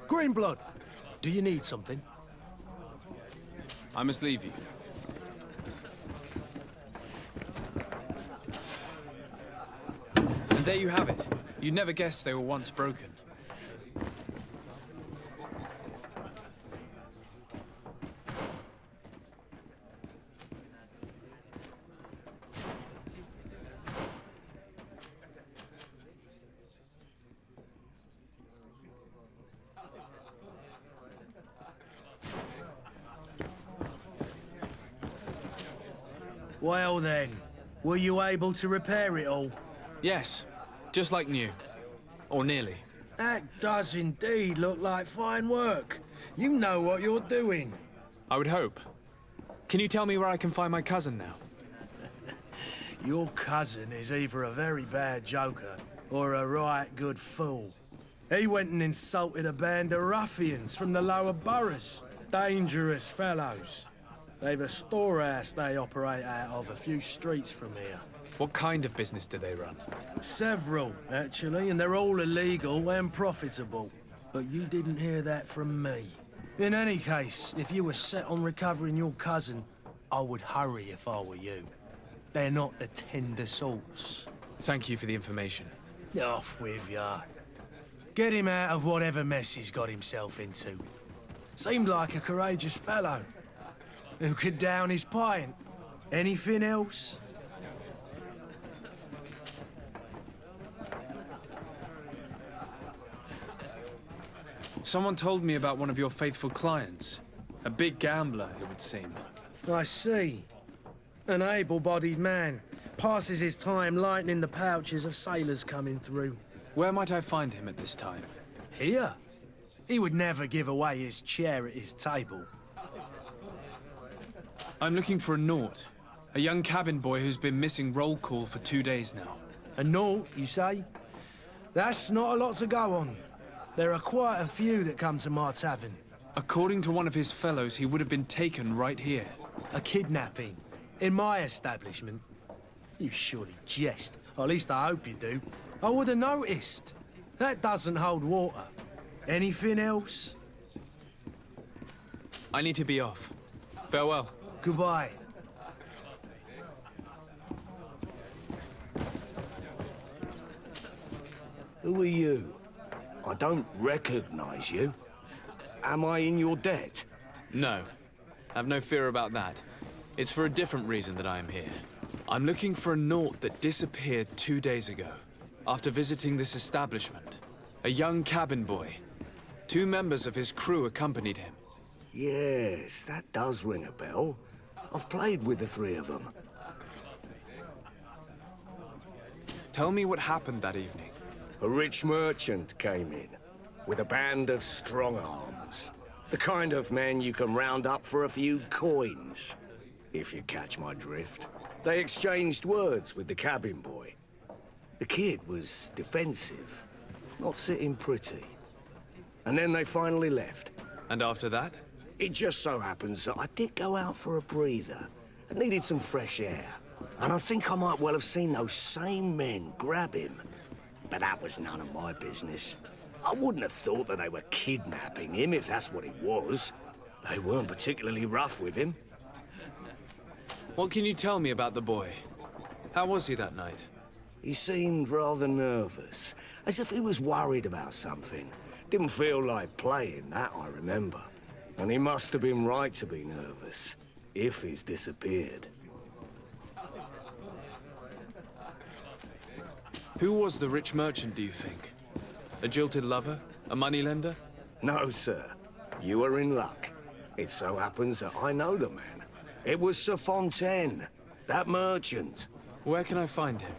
Greenblood, do you need something? I must leave you. And there you have it. You'd never guess they were once broken. Well then, were you able to repair it all? Yes, just like new. Or nearly. That does indeed look like fine work. You know what you're doing. I would hope. Can you tell me where I can find my cousin now? Your cousin is either a very bad joker or a right good fool. He went and insulted a band of ruffians from the lower boroughs. Dangerous fellows. They've a storehouse they operate out of a few streets from here. What kind of business do they run? Several, actually, and they're all illegal and profitable. But you didn't hear that from me. In any case, if you were set on recovering your cousin, I would hurry if I were you. They're not the tender sorts. Thank you for the information. Off with ya. Get him out of whatever mess he's got himself into. Seemed like a courageous fellow. Who could down his pint? Anything else? Someone told me about one of your faithful clients. A big gambler, it would seem. I see. An able-bodied man. Passes his time lightening the pouches of sailors coming through. Where might I find him at this time? Here? He would never give away his chair at his table. I'm looking for a Naut. A young cabin boy who's been missing roll call for 2 days now. A Naut, you say? That's not a lot to go on. There are quite a few that come to my tavern. According to one of his fellows, he would have been taken right here. A kidnapping? In my establishment? You surely jest. Or at least I hope you do. I would have noticed. That doesn't hold water. Anything else? I need to be off. Farewell. Goodbye. Who are you? I don't recognize you. Am I in your debt? No. Have no fear about that. It's for a different reason that I am here. I'm looking for a Naut that disappeared 2 days ago, after visiting this establishment. A young cabin boy. 2 members of his crew accompanied him. Yes, that does ring a bell. I've played with the 3 of them. Tell me what happened that evening. A rich merchant came in, with a band of strong arms. The kind of men you can round up for a few coins, if you catch my drift. They exchanged words with the cabin boy. The kid was defensive, not sitting pretty. And then they finally left. And after that? It just so happens that I did go out for a breather. I needed some fresh air. And I think I might well have seen those same men grab him. But that was none of my business. I wouldn't have thought that they were kidnapping him, if that's what it was. They weren't particularly rough with him. What can you tell me about the boy? How was he that night? He seemed rather nervous, as if he was worried about something. Didn't feel like playing, that I remember. And he must have been right to be nervous, if he's disappeared. Who was the rich merchant, do you think? A jilted lover? A moneylender? No, sir. You are in luck. It so happens that I know the man. It was Sir Fontaine, that merchant. Where can I find him?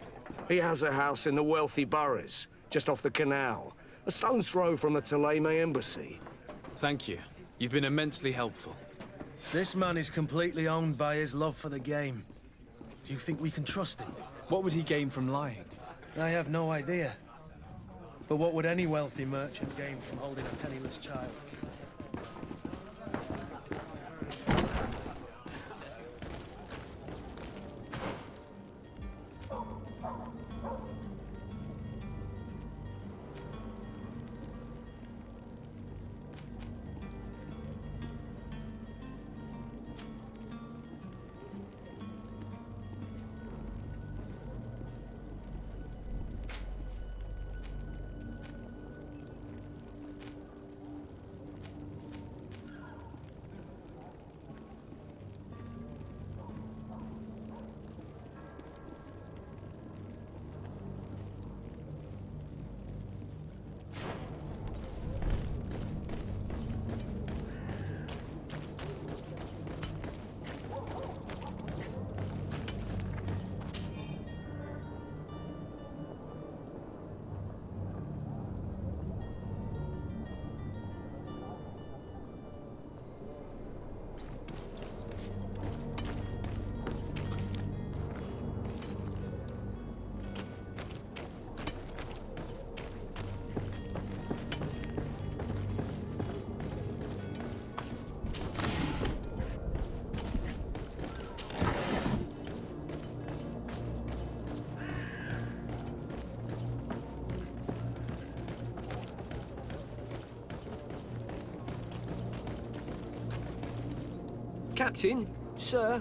He has a house in the wealthy boroughs, just off the canal. A stone's throw from the Thélème embassy. Thank you. You've been immensely helpful. This man is completely owned by his love for the game. Do you think we can trust him? What would he gain from lying? I have no idea. But what would any wealthy merchant gain from holding a penniless child? Captain, sir,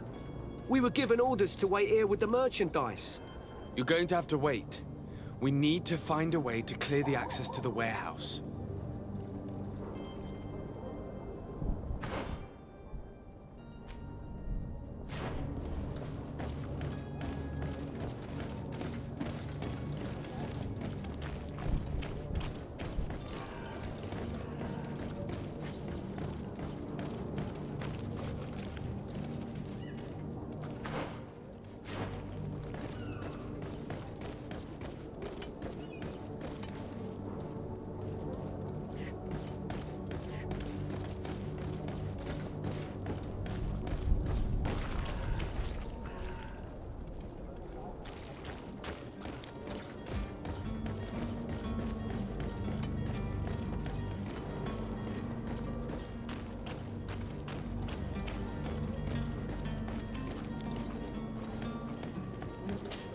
we were given orders to wait here with the merchandise. You're going to have to wait. We need to find a way to clear the access to the warehouse.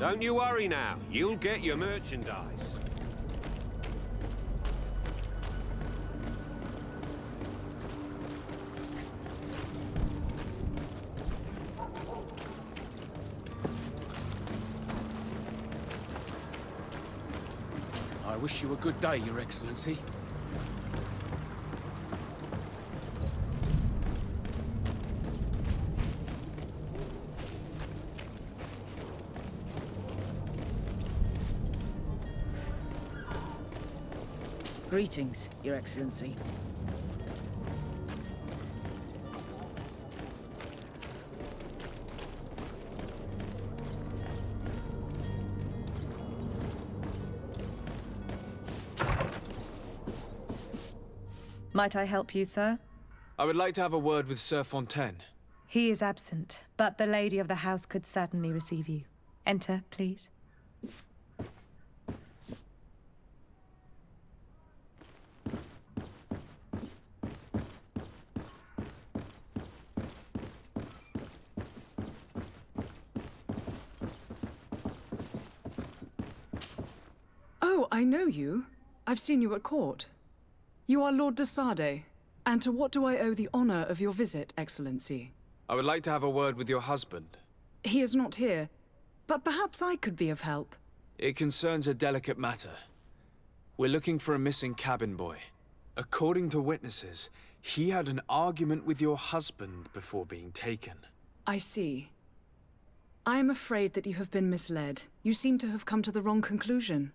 Don't you worry now. You'll get your merchandise. I wish you a good day, Your Excellency. Greetings, Your Excellency. Might I help you, sir? I would like to have a word with Sir Fontaine. He is absent, but the lady of the house could certainly receive you. Enter, please. Oh, I know you. I've seen you at court. You are Lord de Sardet. And to what do I owe the honor of your visit, Excellency? I would like to have a word with your husband. He is not here, but perhaps I could be of help. It concerns a delicate matter. We're looking for a missing cabin boy. According to witnesses, he had an argument with your husband before being taken. I see. I am afraid that you have been misled. You seem to have come to the wrong conclusion.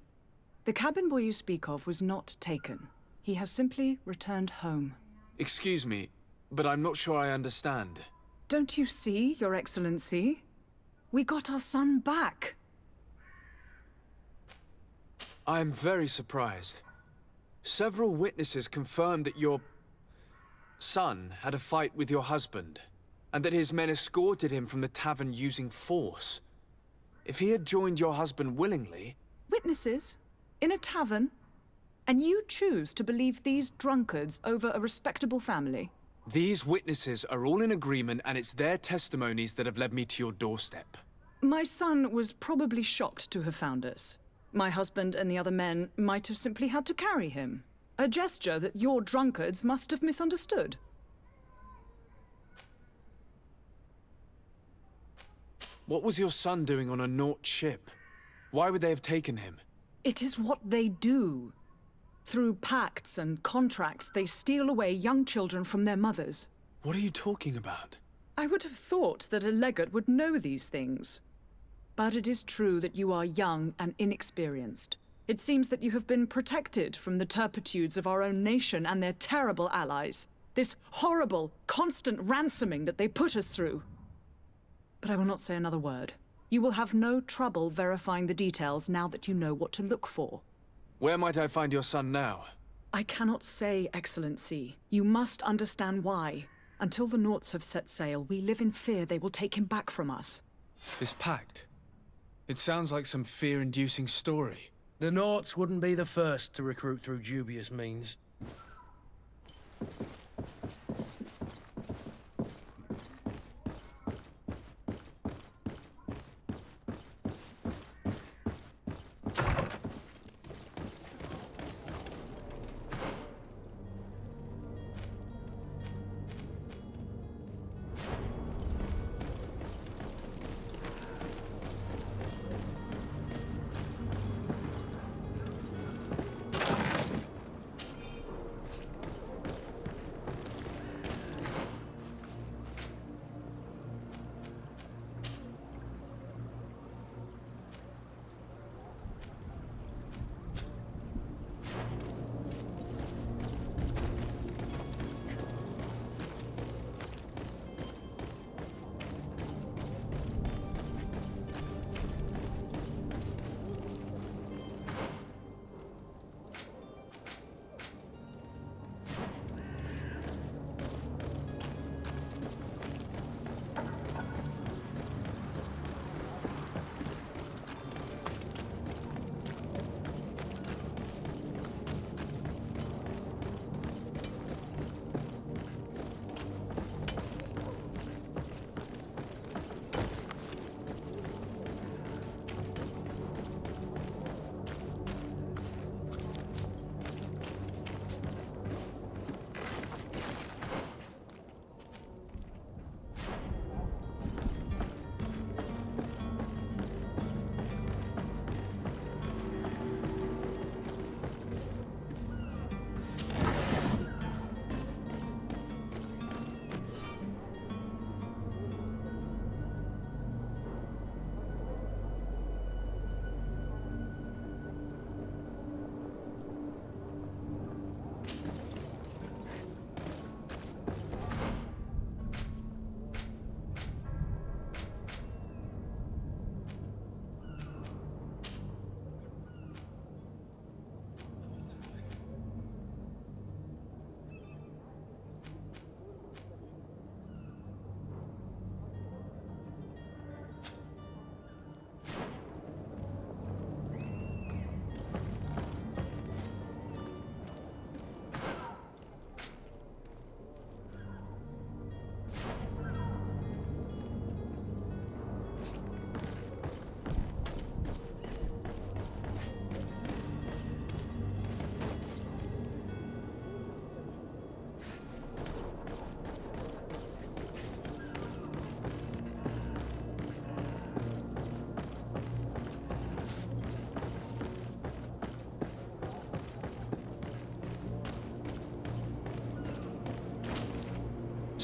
The cabin boy you speak of was not taken. He has simply returned home. Excuse me, but I'm not sure I understand. Don't you see, Your Excellency? We got our son back. I am very surprised. Several witnesses confirmed that your son had a fight with your husband, and that his men escorted him from the tavern using force. If he had joined your husband willingly... Witnesses? In a tavern? And you choose to believe these drunkards over a respectable family? These witnesses are all in agreement, and it's their testimonies that have led me to your doorstep. My son was probably shocked to have found us. My husband and the other men might have simply had to carry him. A gesture that your drunkards must have misunderstood. What was your son doing on a Naut ship? Why would they have taken him? It is what they do. Through pacts and contracts, they steal away young children from their mothers. What are you talking about? I would have thought that a legate would know these things. But it is true that you are young and inexperienced. It seems that you have been protected from the turpitudes of our own nation and their terrible allies. This horrible, constant ransoming that they put us through. But I will not say another word. You will have no trouble verifying the details now that you know what to look for. Where might I find your son now? I cannot say, Excellency. You must understand why. Until the Nauts have set sail, we live in fear they will take him back from us. This pact? It sounds like some fear-inducing story. The Nauts wouldn't be the first to recruit through dubious means.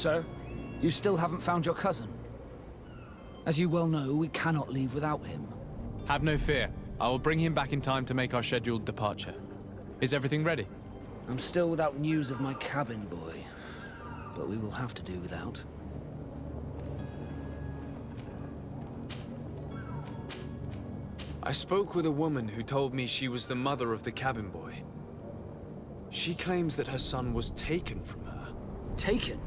Sir, you still haven't found your cousin. As you well know, we cannot leave without him. Have no fear. I will bring him back in time to make our scheduled departure. Is everything ready? I'm still without news of my cabin boy, but we will have to do without. I spoke with a woman who told me she was the mother of the cabin boy. She claims that her son was taken from her. Taken?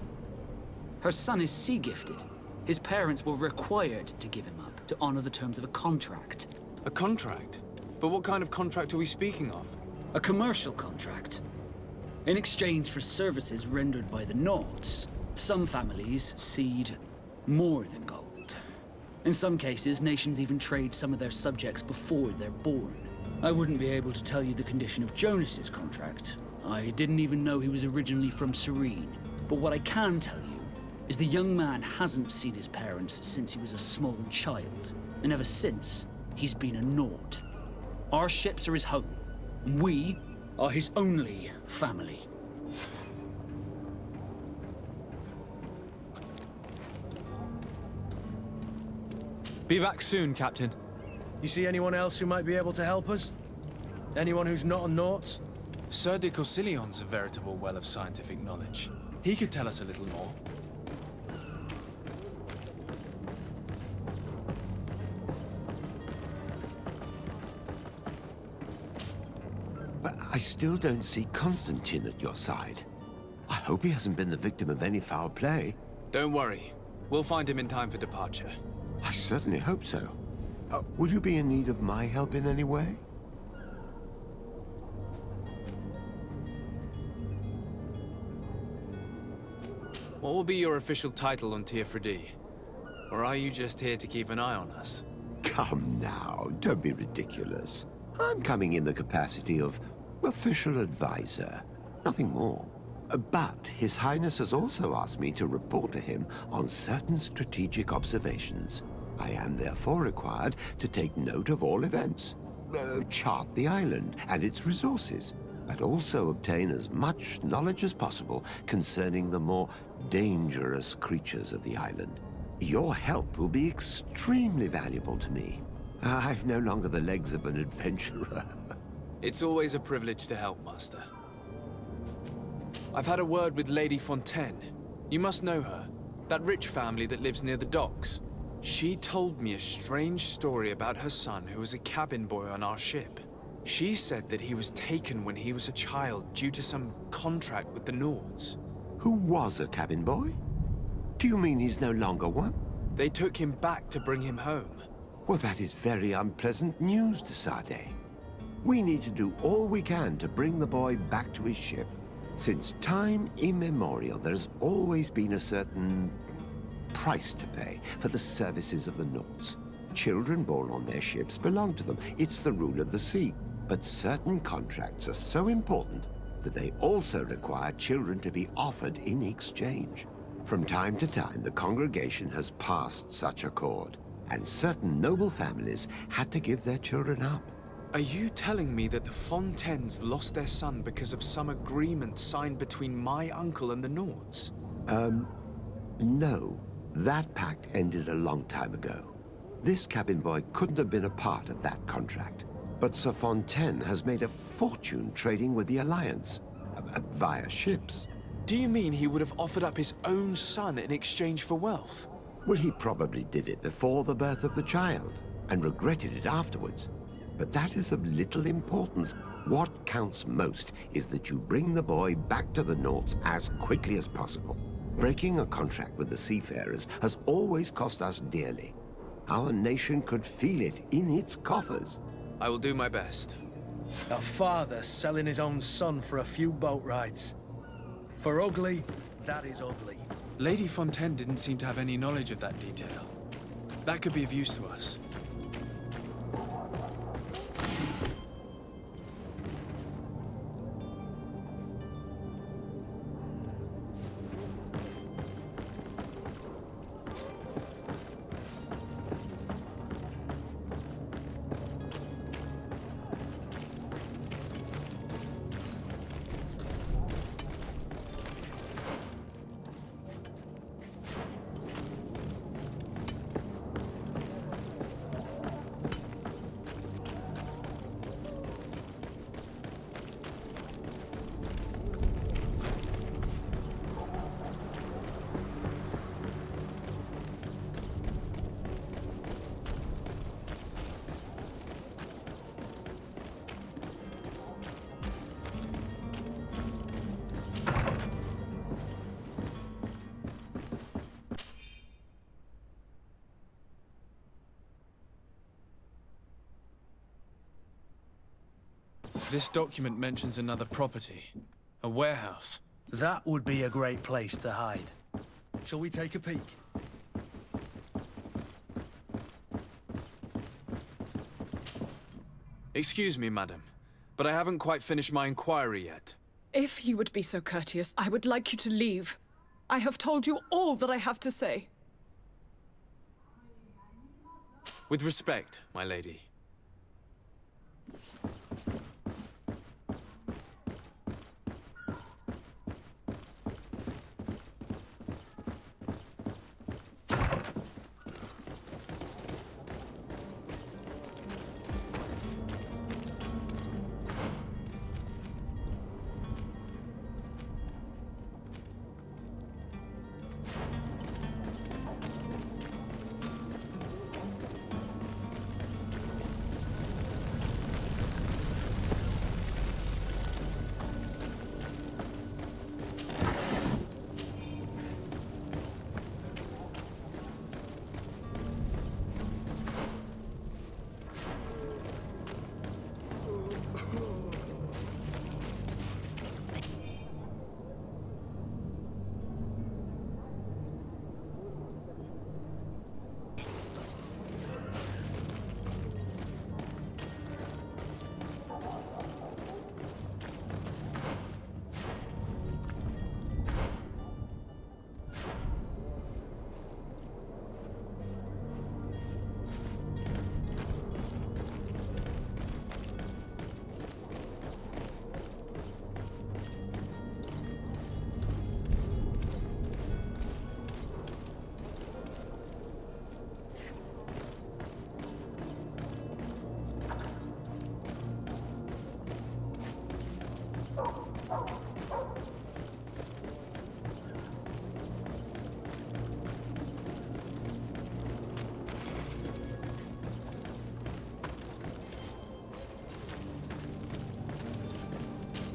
Her son is sea-gifted. His parents were required to give him up to honor the terms of a contract. A contract? But what kind of contract are we speaking of? A commercial contract. In exchange for services rendered by the Nauts, some families cede more than gold. In some cases, nations even trade some of their subjects before they're born. I wouldn't be able to tell you the condition of Jonas's contract. I didn't even know he was originally from Serene. But what I can tell you is the young man hasn't seen his parents since he was a small child. And ever since, he's been a Naut. Our ships are his home, and we are his only family. Be back soon, Captain. You see anyone else who might be able to help us? Anyone who's not a Naut? Sir de Corsillion's a veritable well of scientific knowledge. He could tell us a little more. But I still don't see Constantine at your side. I hope he hasn't been the victim of any foul play. Don't worry. We'll find him in time for departure. I certainly hope so. Would you be in need of my help in any way? What will be your official title on Teofredi? Or are you just here to keep an eye on us? Come now, don't be ridiculous. I'm coming in the capacity of official advisor, nothing more. But His Highness has also asked me to report to him on certain strategic observations. I am therefore required to take note of all events, chart the island and its resources, but also obtain as much knowledge as possible concerning the more dangerous creatures of the island. Your help will be extremely valuable to me. I've no longer the legs of an adventurer. It's always a privilege to help, Master. I've had a word with Lady Fontaine. You must know her. That rich family that lives near the docks. She told me a strange story about her son who was a cabin boy on our ship. She said that he was taken when he was a child due to some contract with the Nords. Who was a cabin boy? Do you mean he's no longer one? They took him back to bring him home. Well, that is very unpleasant news, de Sade. We need to do all we can to bring the boy back to his ship. Since time immemorial, there's always been a certain price to pay for the services of the Nords. Children born on their ships belong to them. It's the rule of the sea. But certain contracts are so important that they also require children to be offered in exchange. From time to time, the congregation has passed such accord, and certain noble families had to give their children up. Are you telling me that the Fontaines lost their son because of some agreement signed between my uncle and the Nords? No. That pact ended a long time ago. This cabin boy couldn't have been a part of that contract. But Sir Fontaine has made a fortune trading with the Alliance, via ships. Do you mean he would have offered up his own son in exchange for wealth? Well, he probably did it before the birth of the child, and regretted it afterwards. But that is of little importance. What counts most is that you bring the boy back to the Nords as quickly as possible. Breaking a contract with the seafarers has always cost us dearly. Our nation could feel it in its coffers. I will do my best. A father selling his own son for a few boat rides. For ugly, that is ugly. Lady Fontaine didn't seem to have any knowledge of that detail. That could be of use to us. This document mentions another property. A warehouse. That would be a great place to hide. Shall we take a peek? Excuse me, madam, but I haven't quite finished my inquiry yet. If you would be so courteous, I would like you to leave. I have told you all that I have to say. With respect, my lady.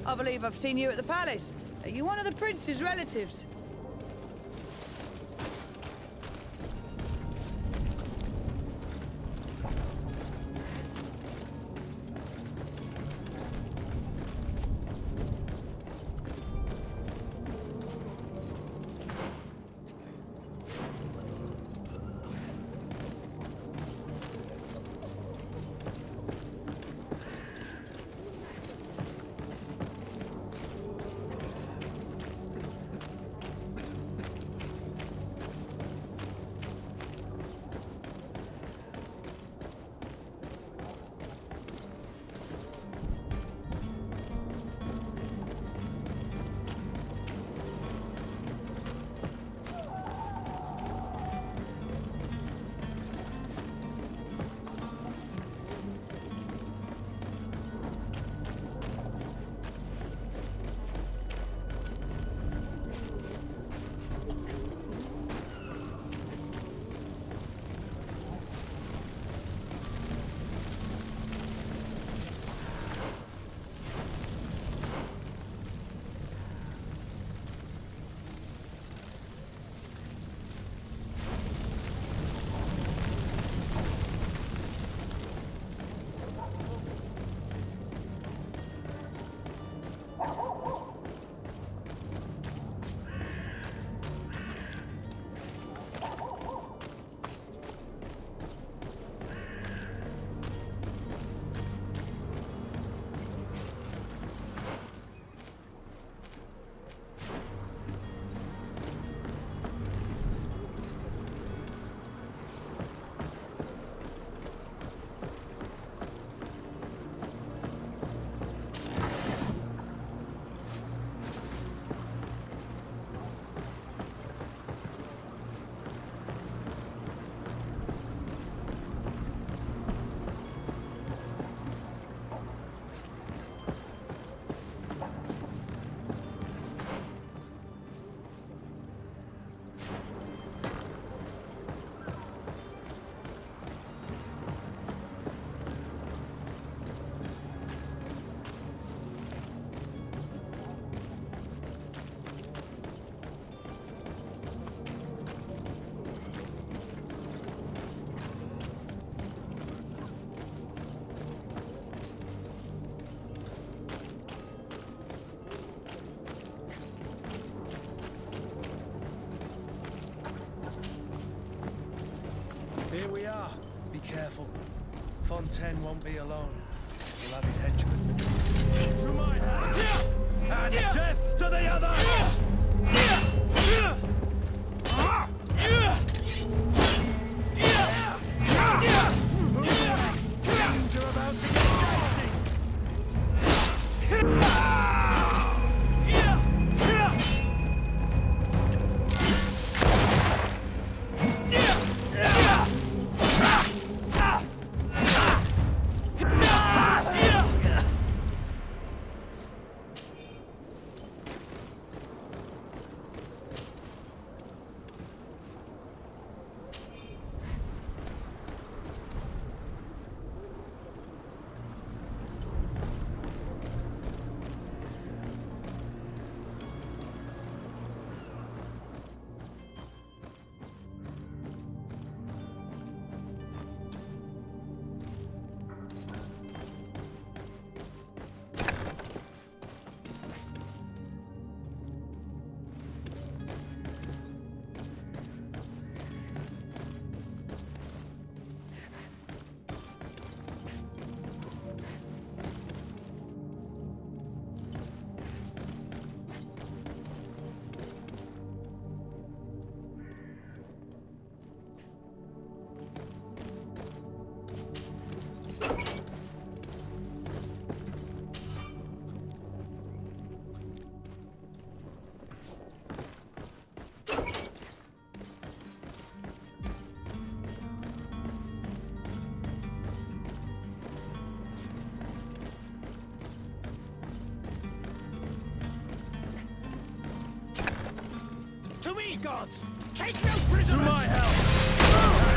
I believe I've seen you at the palace. Are you one of the prince's relatives? Here we are. Be careful. Fontaine won't be alone. He'll have his henchmen. To my hand! And death to the others! Things are about to get dicey. To me, gods! Take those prisoners! To my help!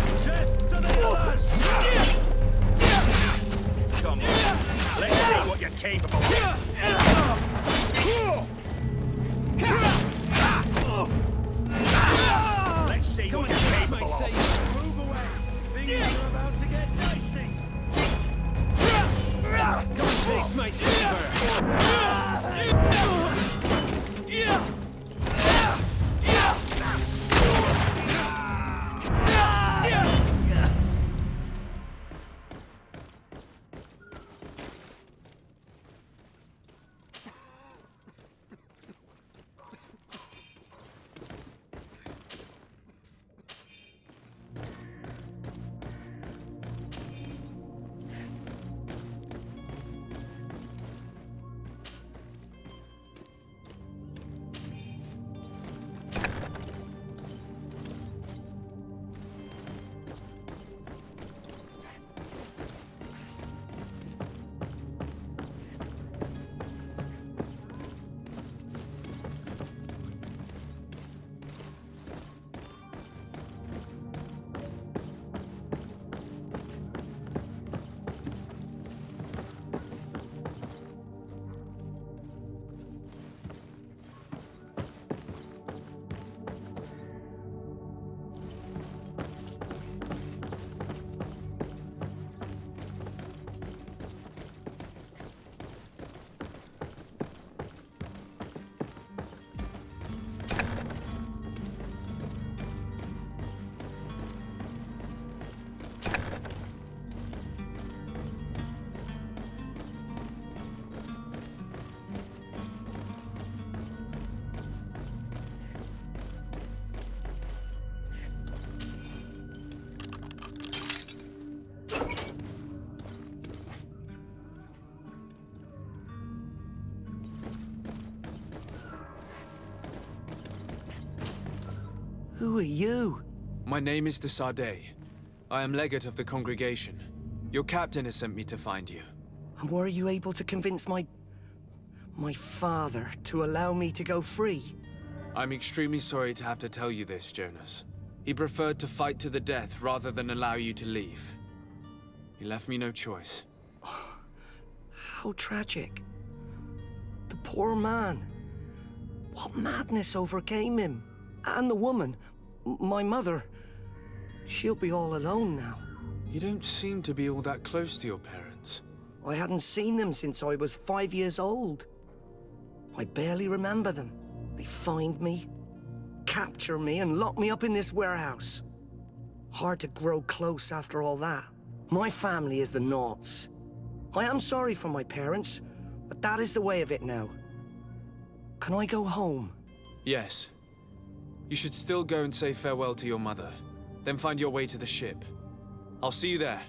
And death to the others! Come on, let's see what you're capable of. Let's see what you're capable of. Move away! Things are about to get dicey! Come taste my savor! Who are you? My name is de Sardet. I am legate of the congregation. Your captain has sent me to find you. And were you able to convince my father to allow me to go free? I'm extremely sorry to have to tell you this, Jonas. He preferred to fight to the death rather than allow you to leave. He left me no choice. How tragic. The poor man. What madness overcame him? And the woman, my mother. She'll be all alone now. You don't seem to be all that close to your parents. I hadn't seen them since I was 5 years old. I barely remember them. They find me, capture me, and lock me up in this warehouse. Hard to grow close after all that. My family is the Naughts. I am sorry for my parents, but that is the way of it now. Can I go home? Yes. You should still go and say farewell to your mother. Then find your way to the ship. I'll see you there.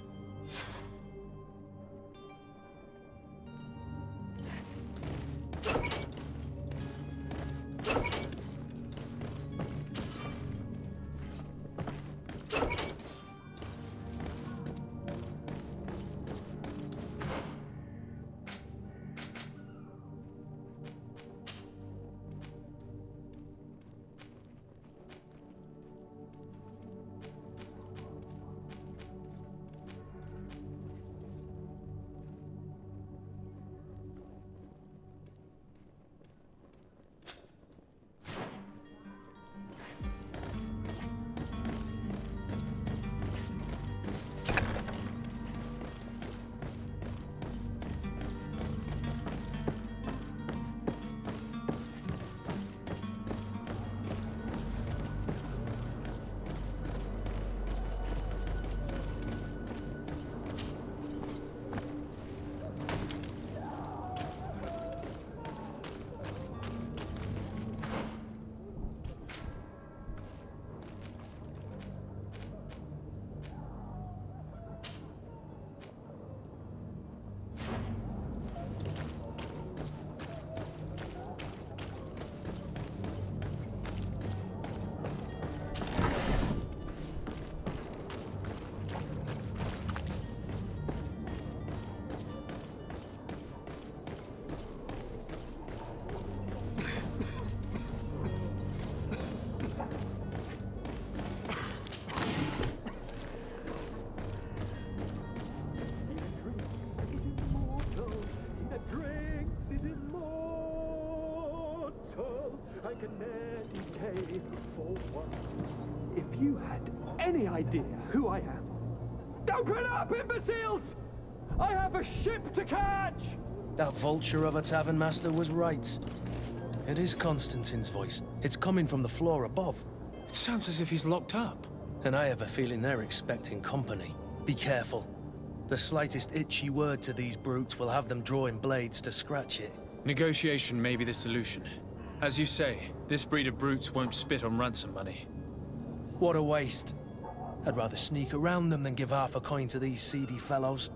If you had any idea who I am... Open up, imbeciles! I have a ship to catch! That vulture of a tavern master was right. It is Constantine's voice. It's coming from the floor above. It sounds as if he's locked up. And I have a feeling they're expecting company. Be careful. The slightest itchy word to these brutes will have them drawing blades to scratch it. Negotiation may be the solution. As you say, this breed of brutes won't spit on ransom money. What a waste. I'd rather sneak around them than give half a coin to these seedy fellows.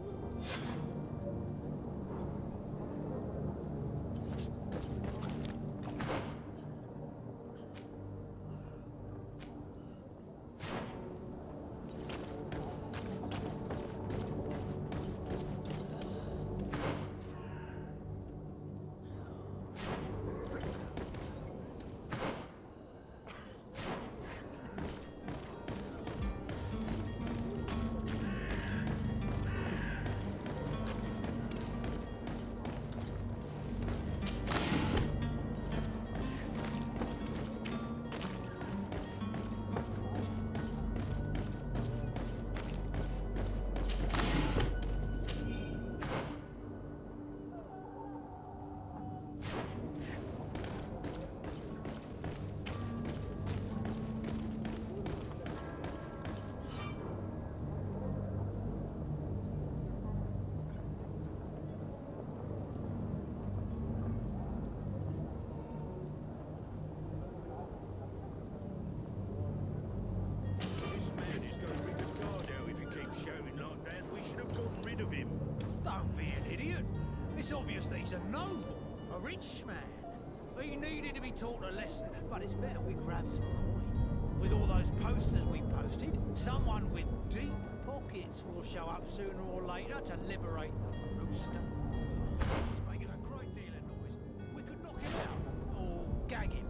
It's obvious that he's a noble, a rich man. He needed to be taught a lesson, but it's better we grab some coin. With all those posters we posted, someone with deep pockets will show up sooner or later to liberate the rooster. He's making a great deal of noise. We could knock him out, or gag him.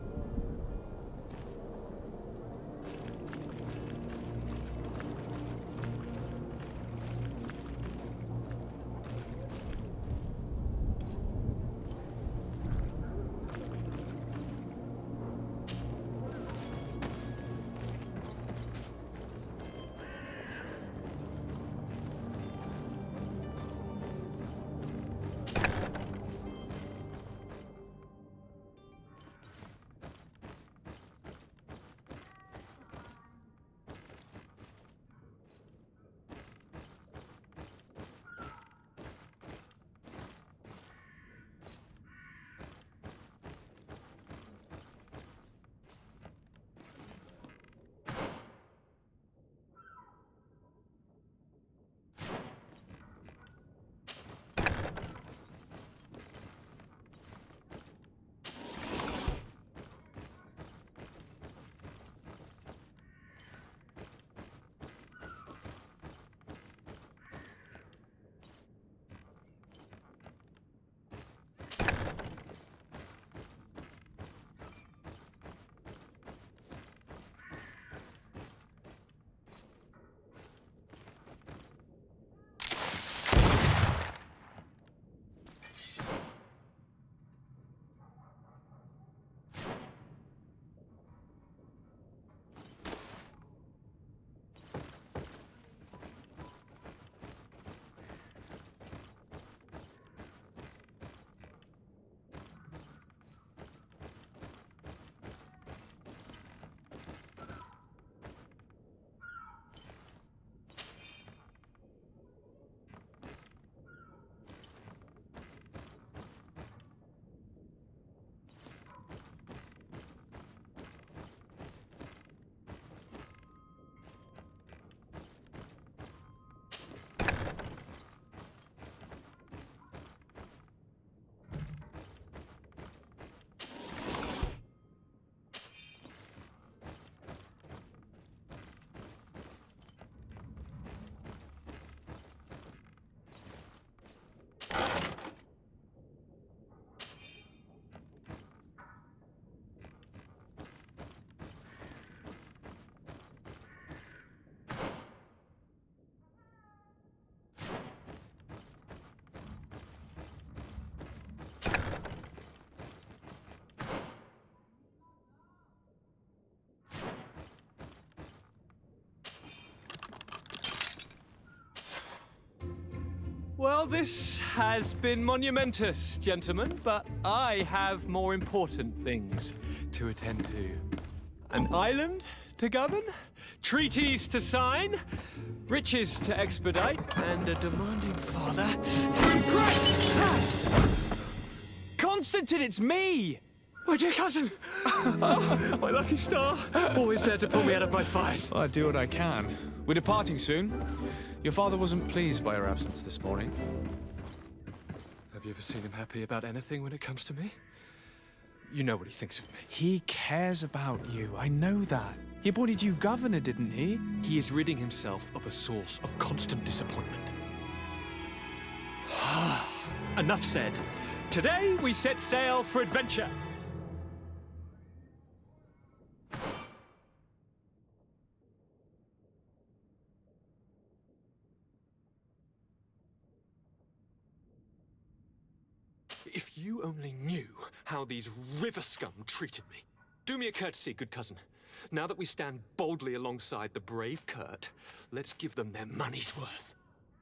Well, this has been monumentous, gentlemen, but I have more important things to attend to. An island to govern, treaties to sign, riches to expedite, and a demanding father to impress. Constantine, it's me! My dear cousin! Oh, my lucky star! Always there to pull me out of my fight. Well, I do what I can. We're departing soon. Your father wasn't pleased by your absence this morning. Have you ever seen him happy about anything when it comes to me? You know what he thinks of me. He cares about you, I know that. He appointed you governor, didn't he? He is ridding himself of a source of constant disappointment. Enough said. Today we set sail for adventure. If you only knew how these river scum treated me. Do me a courtesy, good cousin. Now that we stand boldly alongside the brave Kurt, let's give them their money's worth.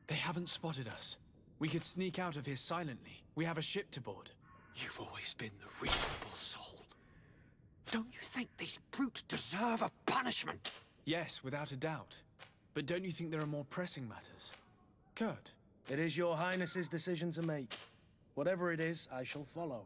They haven't spotted us. We could sneak out of here silently. We have a ship to board. You've always been the reasonable soul. Don't you think these brutes deserve a punishment? Yes, without a doubt. But don't you think there are more pressing matters? Kurt? It is your highness's decision to make. Whatever it is, I shall follow.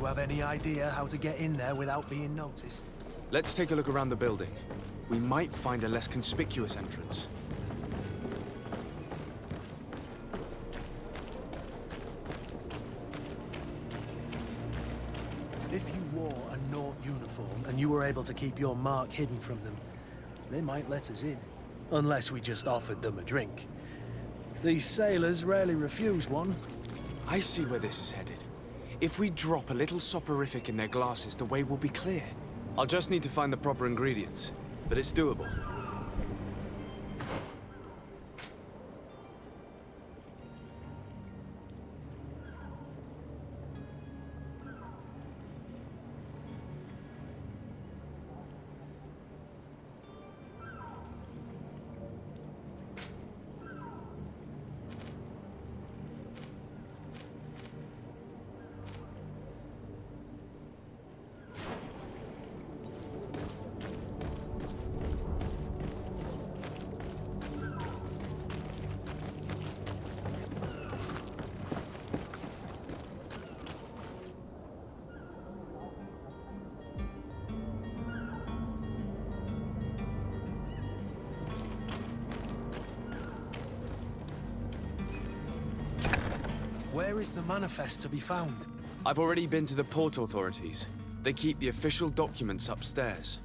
You have any idea how to get in there without being noticed? Let's take a look around the building. We might find a less conspicuous entrance. If you wore a Nort uniform and you were able to keep your mark hidden from them, they might let us in. Unless we just offered them a drink. These sailors rarely refuse one. I see where this is headed. If we drop a little soporific in their glasses, the way will be clear. I'll just need to find the proper ingredients, but it's doable. Where is the manifest to be found? I've already been to the port authorities. They keep the official documents upstairs.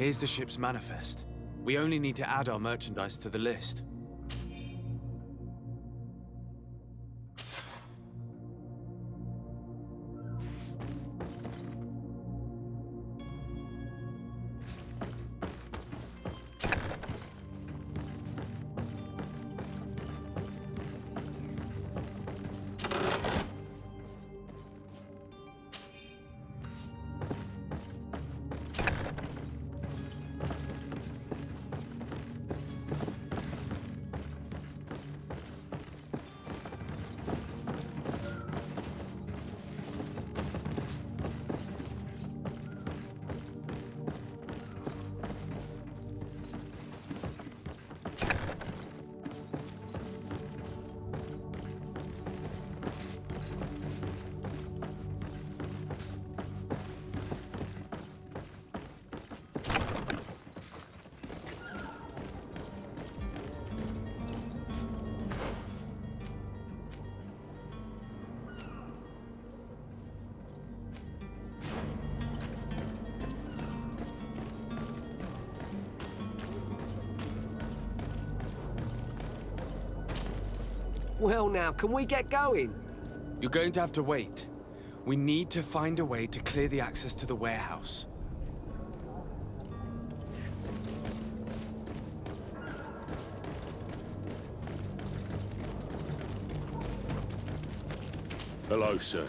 Here's the ship's manifest. We only need to add our merchandise to the list. Well now, can we get going? You're going to have to wait. We need to find a way to clear the access to the warehouse. Hello, sir.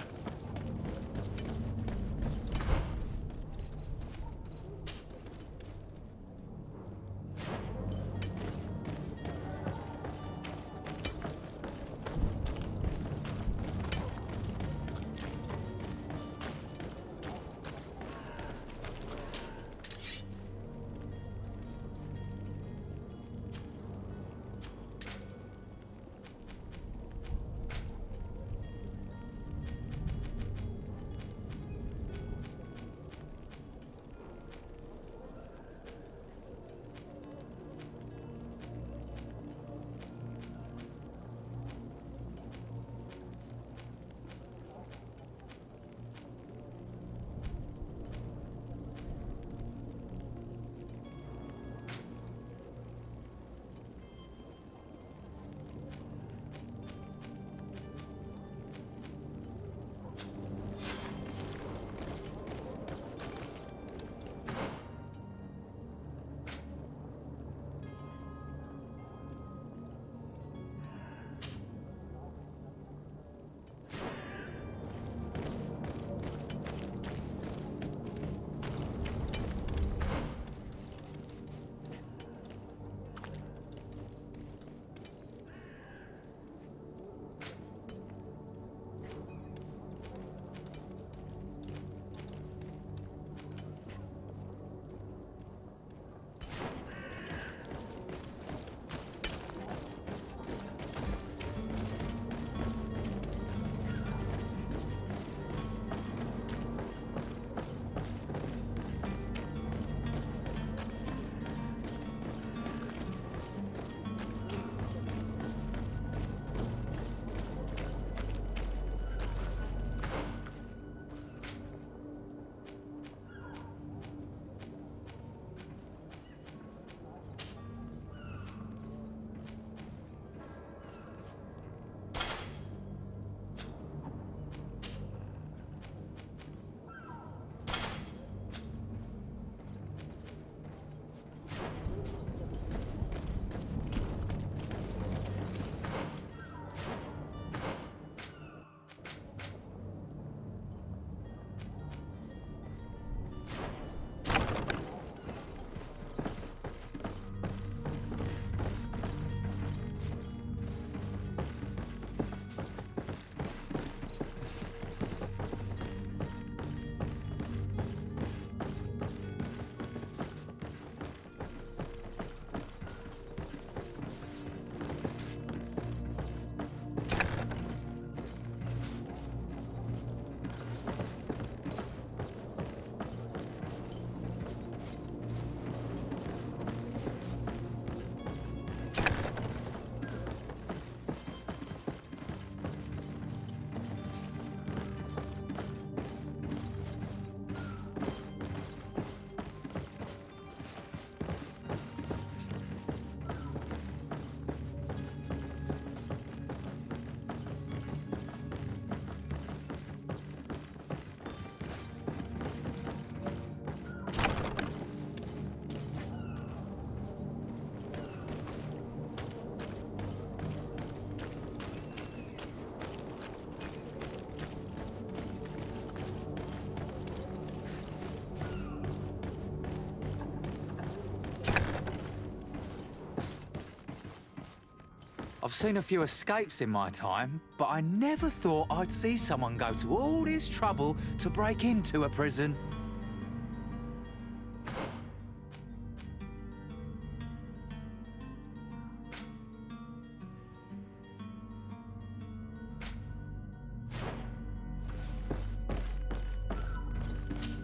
I've seen a few escapes in my time, but I never thought I'd see someone go to all this trouble to break into a prison.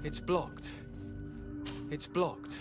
It's blocked. It's blocked.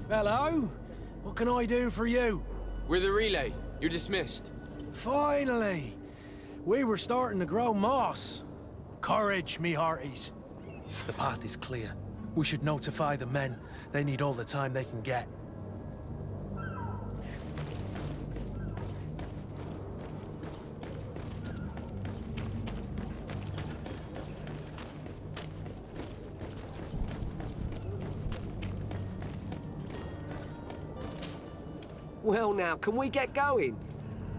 Hello? What can I do for you? We're the relay. You're dismissed. Finally! We were starting to grow moss. Courage, me hearties. The path is clear. We should notify the men. They need all the time they can get. Well now, can we get going?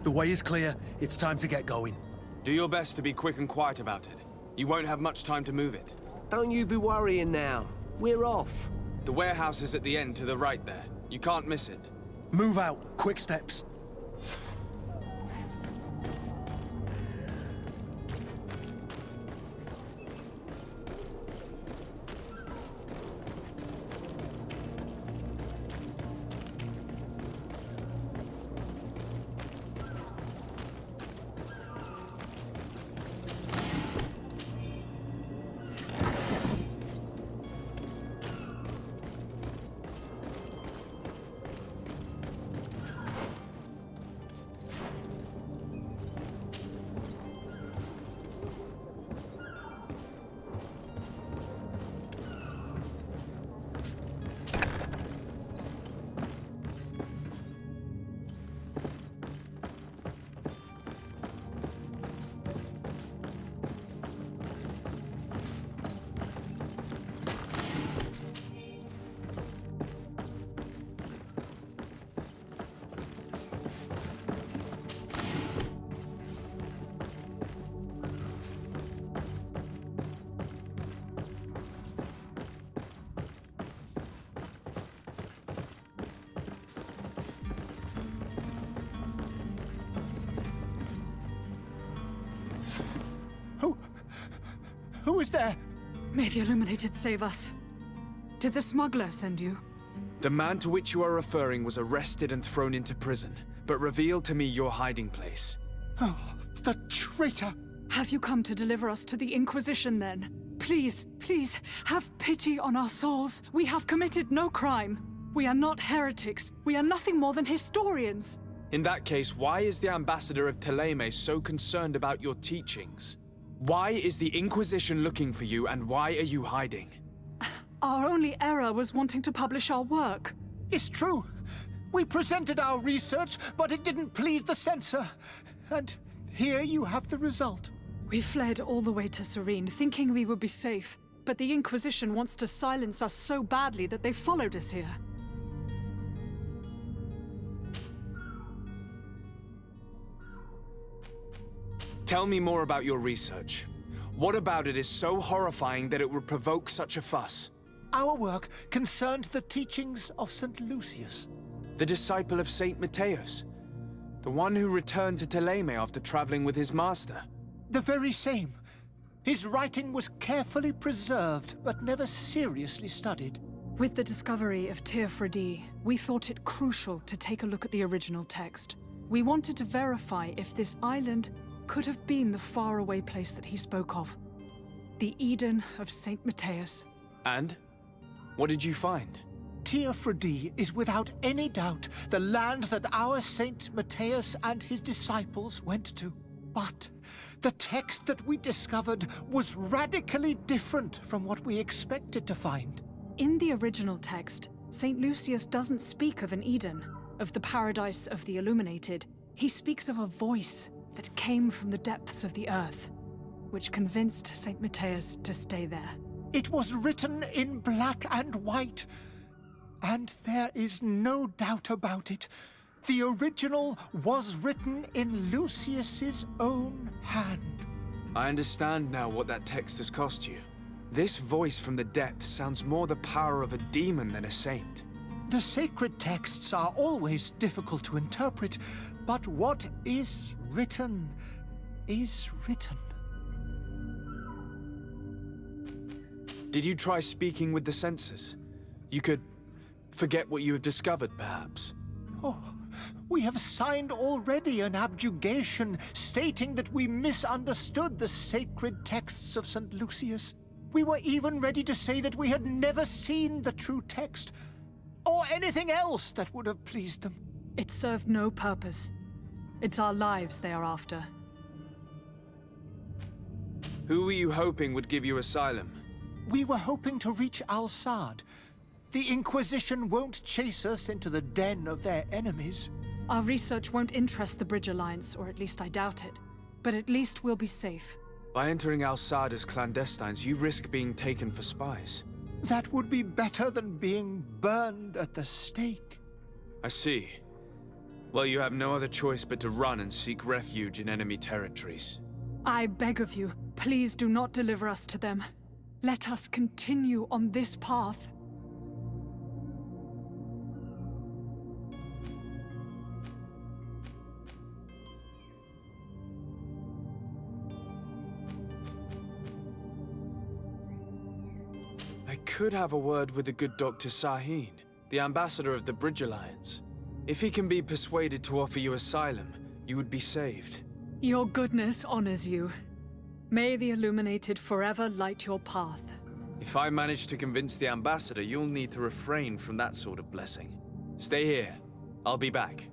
The way is clear. It's time to get going. Do your best to be quick and quiet about it. You won't have much time to move it. Don't you be worrying now. We're off. The warehouse is at the end to the right there. You can't miss it. Move out. Quick steps. Who is there? May the Illuminated save us. Did the smuggler send you? The man to which you are referring was arrested and thrown into prison, but revealed to me your hiding place. Oh, the traitor! Have you come to deliver us to the Inquisition, then? Please, please, have pity on our souls. We have committed no crime. We are not heretics. We are nothing more than historians. In that case, why is the ambassador of Thélème so concerned about your teachings? Why is the Inquisition looking for you, and why are you hiding? Our only error was wanting to publish our work. It's true. We presented our research, but it didn't please the censor. And here you have the result. We fled all the way to Serene, thinking we would be safe. But the Inquisition wants to silence us so badly that they followed us here. Tell me more about your research. What about it is so horrifying that it would provoke such a fuss? Our work concerned the teachings of St. Lucius. The disciple of Saint Matthias. The one who returned to Thélème after traveling with his master. The very same. His writing was carefully preserved, but never seriously studied. With the discovery of Teofredi, we thought it crucial to take a look at the original text. We wanted to verify if this island could have been the faraway place that he spoke of. The Eden of Saint Matthias. And? What did you find? Teofredi is without any doubt the land that our Saint Matthias and his disciples went to. But the text that we discovered was radically different from what we expected to find. In the original text, Saint Lucius doesn't speak of an Eden, of the paradise of the Illuminated. He speaks of a voice that came from the depths of the earth, which convinced Saint Matthias to stay there. It was written in black and white, and there is no doubt about it. The original was written in Lucius's own hand. I understand now what that text has cost you. This voice from the depths sounds more the power of a demon than a saint. The sacred texts are always difficult to interpret, but what is written is written. Did you try speaking with the censors? You could forget what you have discovered, perhaps. Oh, we have signed already an abjugation stating that we misunderstood the sacred texts of St. Lucius. We were even ready to say that we had never seen the true text. or anything else that would have pleased them. It served no purpose. It's our lives they are after. Who were you hoping would give you asylum? We were hoping to reach Al-Sad. The Inquisition won't chase us into the den of their enemies. Our research won't interest the Bridge Alliance, or at least I doubt it. But at least we'll be safe. By entering Al-Sad as clandestines, you risk being taken for spies. That would be better than being burned at the stake. I see. Well, you have no other choice but to run and seek refuge in enemy territories. I beg of you, please do not deliver us to them. Let us continue on this path. I could have a word with the good Dr. Sahin, the ambassador of the Bridge Alliance. If he can be persuaded to offer you asylum, you would be saved. Your goodness honors you. May the Illuminated forever light your path. If I manage to convince the ambassador, you'll need to refrain from that sort of blessing. Stay here. I'll be back.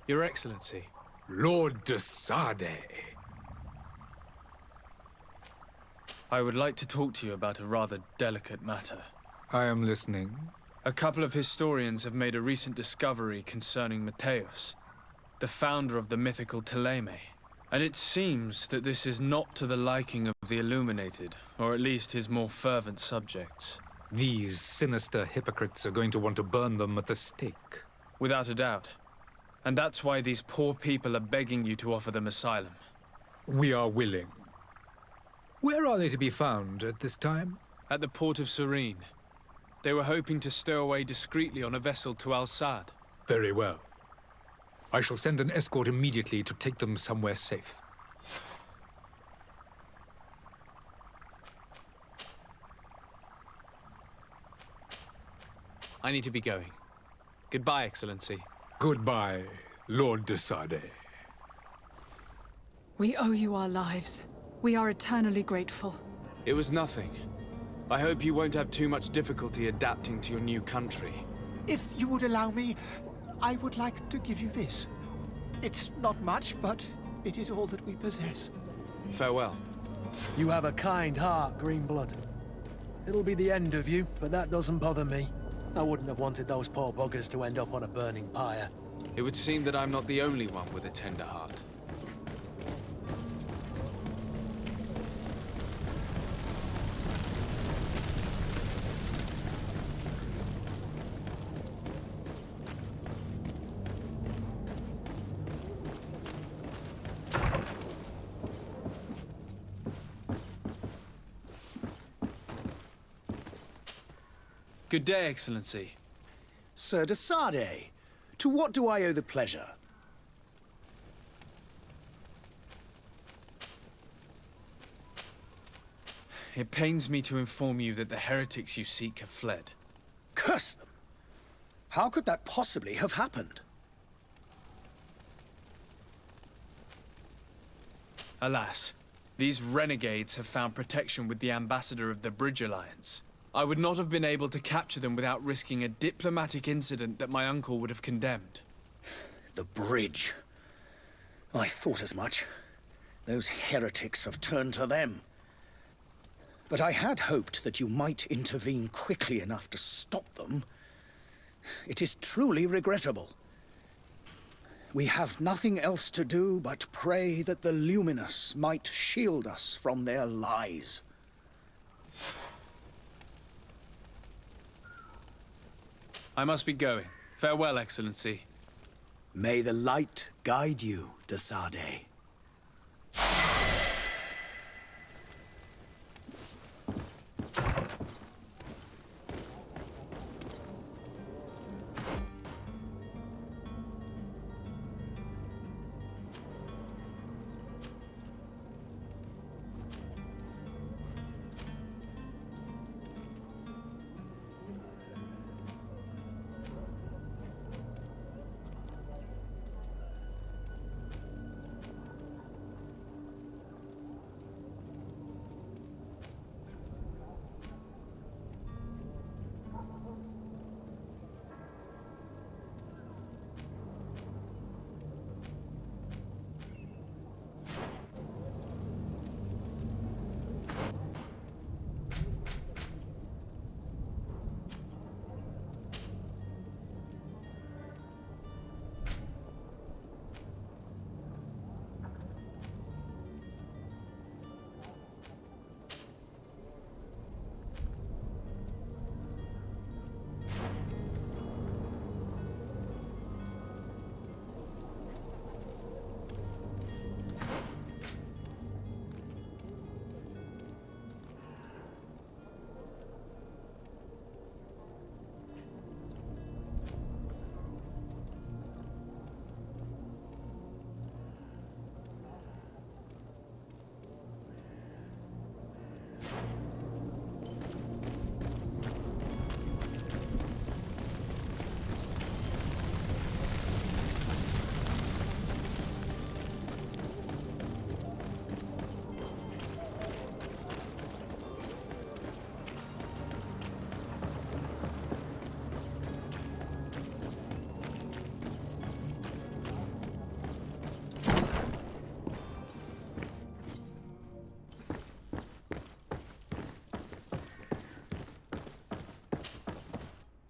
Your Excellency. Lord de Sade. I would like to talk to you about a rather delicate matter. I am listening. A couple of historians have made a recent discovery concerning Mateus, the founder of the mythical Teleme. And it seems that this is not to the liking of the Illuminated, or at least his more fervent subjects. These sinister hypocrites are going to want to burn them at the stake. Without a doubt. And that's why these poor people are begging you to offer them asylum. We are willing. Where are they to be found at this time? At the port of Serene. They were hoping to stow away discreetly on a vessel to Al-Sad. Very well. I shall send an escort immediately to take them somewhere safe. I need to be going. Goodbye, Excellency. Goodbye, Lord de Sade. We owe you our lives. We are eternally grateful. It was nothing. I hope you won't have too much difficulty adapting to your new country. If you would allow me, I would like to give you this. It's not much, but it is all that we possess. Farewell. You have a kind heart, Greenblood. It'll be the end of you, but that doesn't bother me. I wouldn't have wanted those poor buggers to end up on a burning pyre. It would seem that I'm not the only one with a tender heart. Good day, Excellency. Sir de Sade, to what do I owe the pleasure? It pains me to inform you that the heretics you seek have fled. Curse them! How could that possibly have happened? Alas, these renegades have found protection with the ambassador of the Bridge Alliance. I would not have been able to capture them without risking a diplomatic incident that my uncle would have condemned. The bridge. I thought as much. Those heretics have turned to them. But I had hoped that you might intervene quickly enough to stop them. It is truly regrettable. We have nothing else to do but pray that the Luminous might shield us from their lies. I must be going. Farewell, Excellency. May the light guide you, de Sade.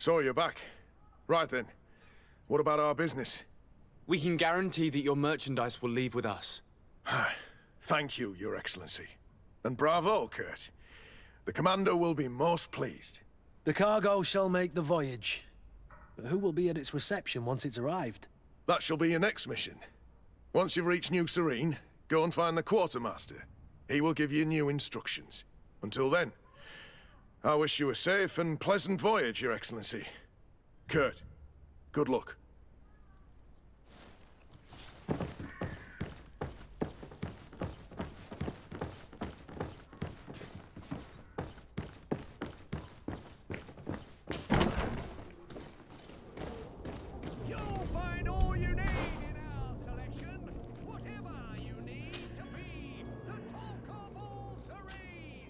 So you're back. Right then. What about our business? We can guarantee that your merchandise will leave with us. Thank you, Your Excellency. And bravo, Kurt. The Commander will be most pleased. The cargo shall make the voyage. But who will be at its reception once it's arrived? That shall be your next mission. Once you've reached New Serene, go and find the quartermaster. He will give you new instructions. Until then, I wish you a safe and pleasant voyage, Your Excellency. Kurt, good luck. You'll find all you need in our selection. Whatever you need to be the talk of all Serene.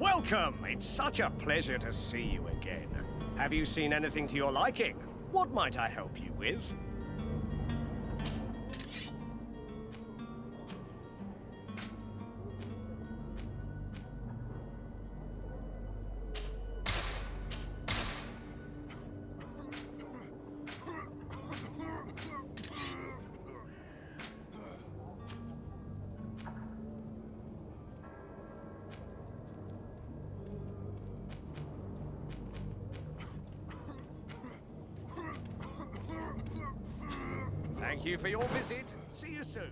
Welcome! It's such a pleasure to see you again. Have you seen anything to your liking? What might I help you with? Thank you for your visit. See you soon.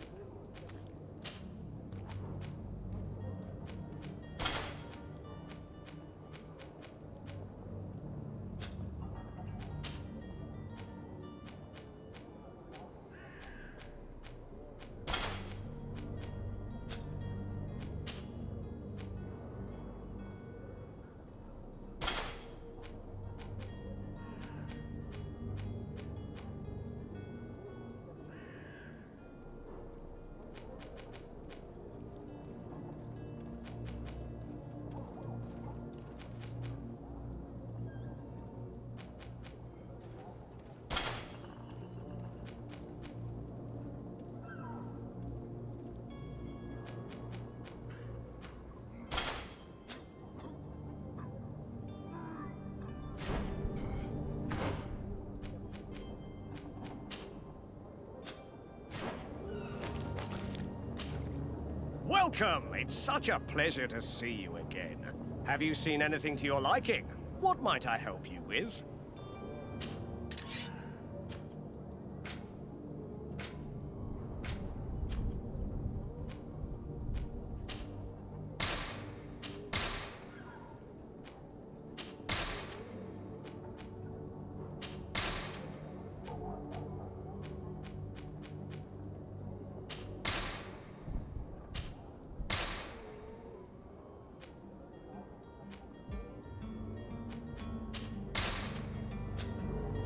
Welcome! It's such a pleasure to see you again. Have you seen anything to your liking? What might I help you with?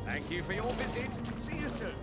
Thank you for your visit. See you soon.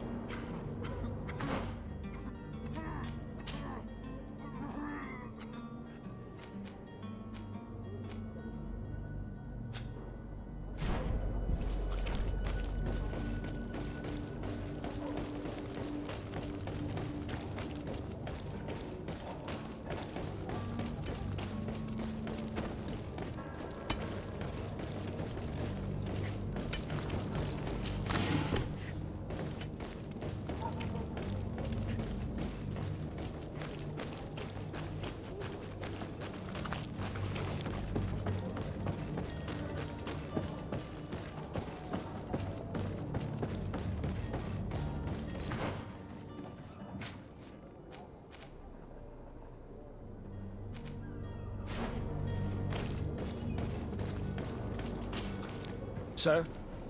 Sir?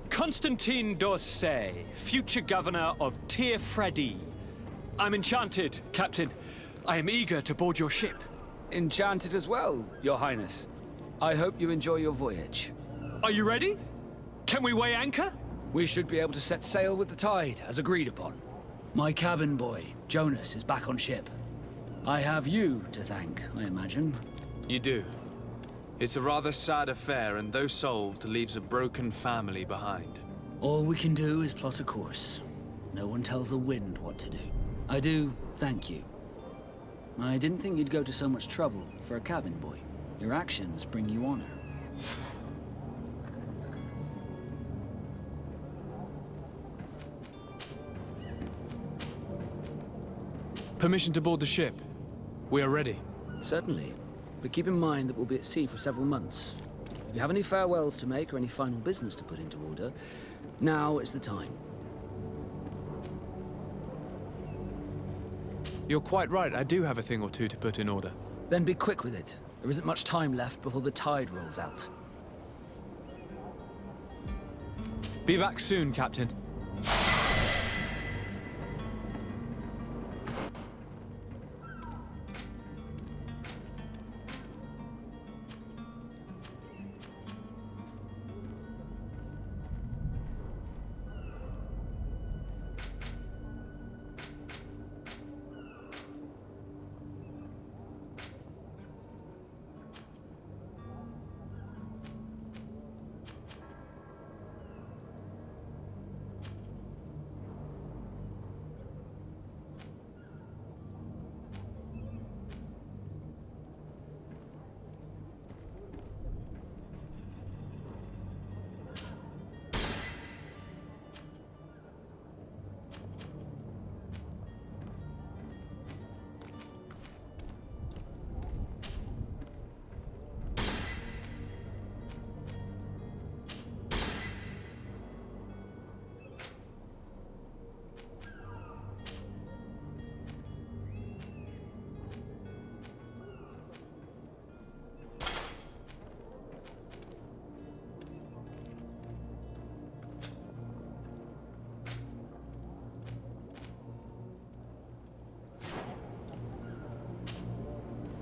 Constantine d'Orsay, future governor of Tir Freddy. I'm enchanted, Captain. I am eager to board your ship. Enchanted as well, Your Highness. I hope you enjoy your voyage. Are you ready? Can we weigh anchor? We should be able to set sail with the tide, as agreed upon. My cabin boy, Jonas, is back on ship. I have you to thank, I imagine. You do. It's a rather sad affair, and though solved, leaves a broken family behind. All we can do is plot a course. No one tells the wind what to do. I do thank you. I didn't think you'd go to so much trouble for a cabin boy. Your actions bring you honor. Permission to board the ship. We are ready. Certainly. But keep in mind that we'll be at sea for several months. If you have any farewells to make or any final business to put into order, now is the time. You're quite right, I do have a thing or two to put in order. Then be quick with it. There isn't much time left before the tide rolls out. Be back soon, Captain.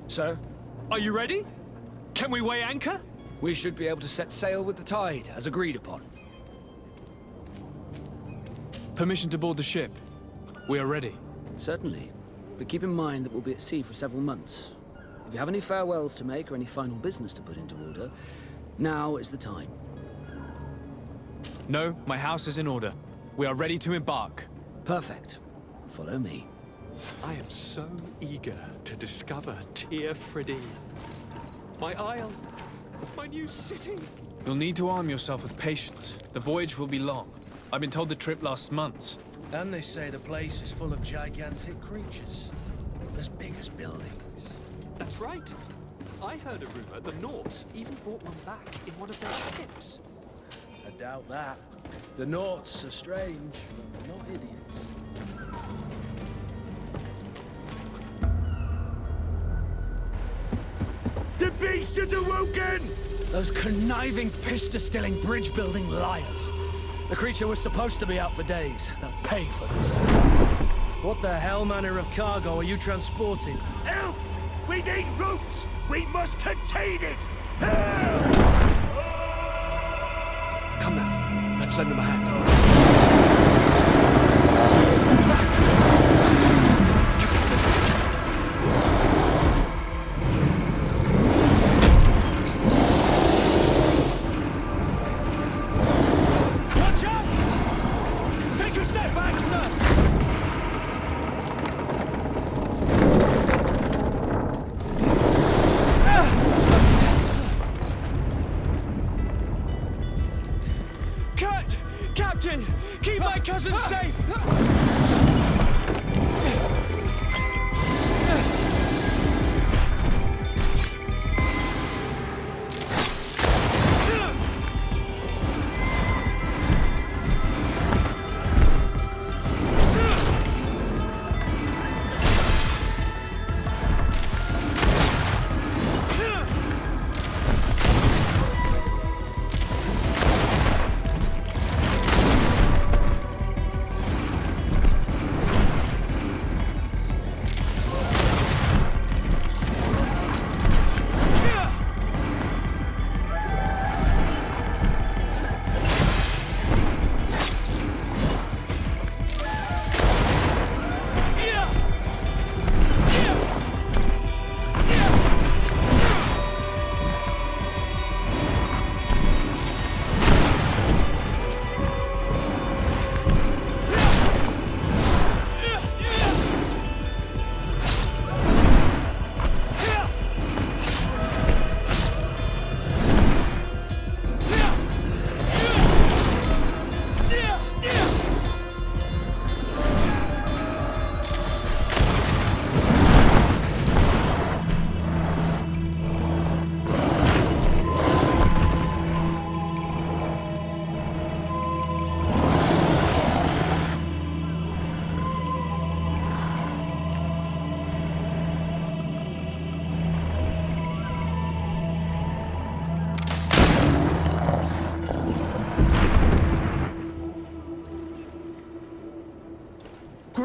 Sir? Are you ready? Can we weigh anchor? We should be able to set sail with the tide, as agreed upon. Permission to board the ship. We are ready. Certainly. But keep in mind that we'll be at sea for several months. If you have any farewells to make or any final business to put into order, now is the time. No, my house is in order. We are ready to embark. Perfect. Follow me. I am so eager to discover Tir Fridee. My isle, my new city. You'll need to arm yourself with patience. The voyage will be long. I've been told the trip lasts months. And they say the place is full of gigantic creatures. As big as buildings. That's right. I heard a rumor the Nauts even brought one back in one of their ships. I doubt that. The Nauts are strange, but they're not idiots. The beast is awoken! Those conniving, piss-distilling, bridge-building liars. The creature was supposed to be out for days. They'll pay for this. What the hell manner of cargo are you transporting? Help! We need ropes! We must contain it! Help! Come now, let's lend them a hand. Watch out! Take a step back, sir! Kurt! Captain! Keep my cousin safe!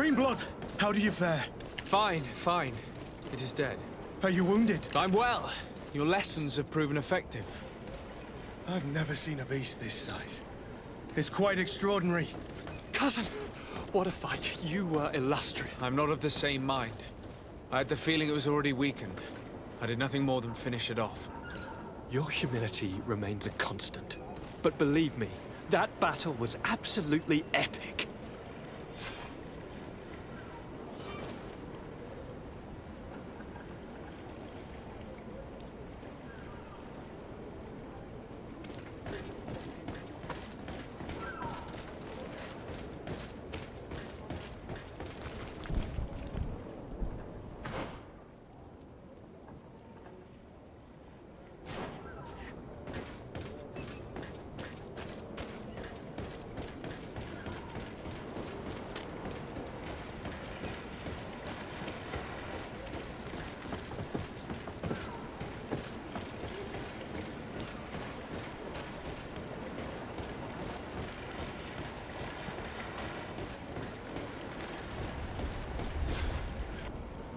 Greenblood, how do you fare? Fine, fine. It is dead. Are you wounded? I'm well. Your lessons have proven effective. I've never seen a beast this size. It's quite extraordinary. Cousin, what a fight. You were illustrious. I'm not of the same mind. I had the feeling it was already weakened. I did nothing more than finish it off. Your humility remains a constant. But believe me, that battle was absolutely epic.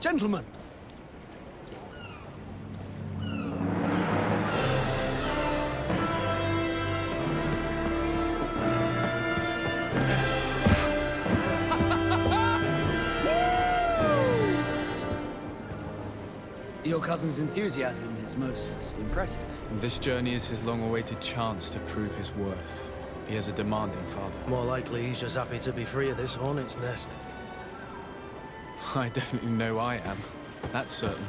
Gentlemen! Your cousin's enthusiasm is most impressive. This journey is his long-awaited chance to prove his worth. He has a demanding father. More likely he's just happy to be free of this hornet's nest. I definitely know I am. That's certain.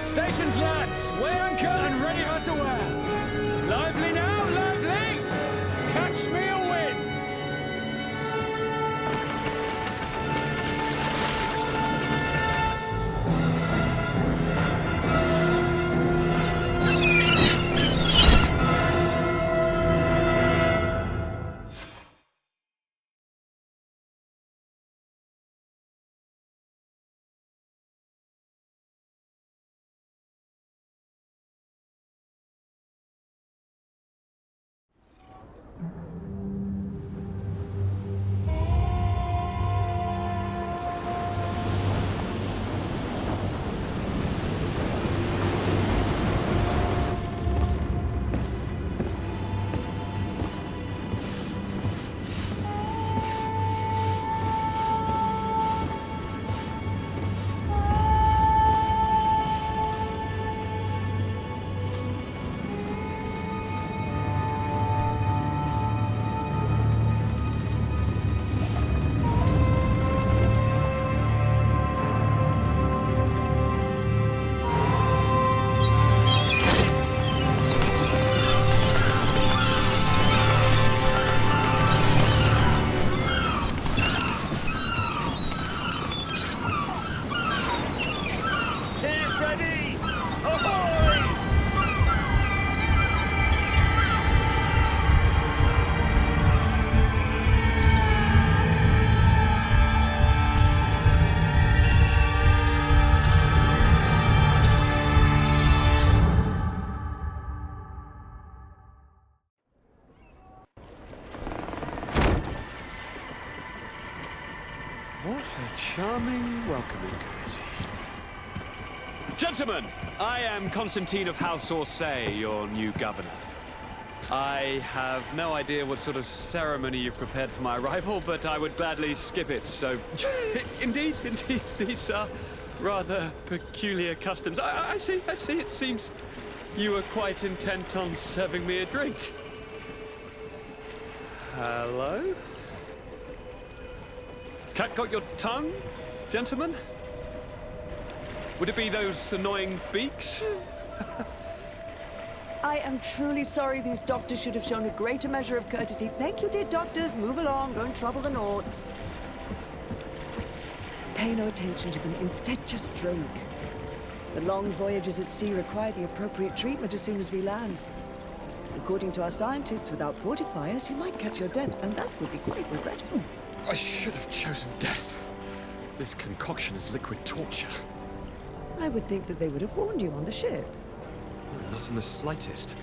Stations, lads! Weigh anchor and ready for to wear! Lively now, lively! Catch me a wind! What a charming welcoming courtesy. Gentlemen, I am Constantine of House Orsay, your new governor. I have no idea what sort of ceremony you've prepared for my arrival, but I would gladly skip it, so... Indeed, these are rather peculiar customs. I see, it seems you were quite intent on serving me a drink. Hello? Cat got your tongue, gentlemen? Would it be those annoying beaks? I am truly sorry. These doctors should have shown a greater measure of courtesy. Thank you, dear doctors. Move along. Don't trouble the Nords. Pay no attention to them. Instead, just drink. The long voyages at sea require the appropriate treatment as soon as we land. According to our scientists, without fortifiers, you might catch your death, and that would be quite regrettable. I should have chosen death. This concoction is liquid torture. I would think that they would have warned you on the ship. Not in the slightest.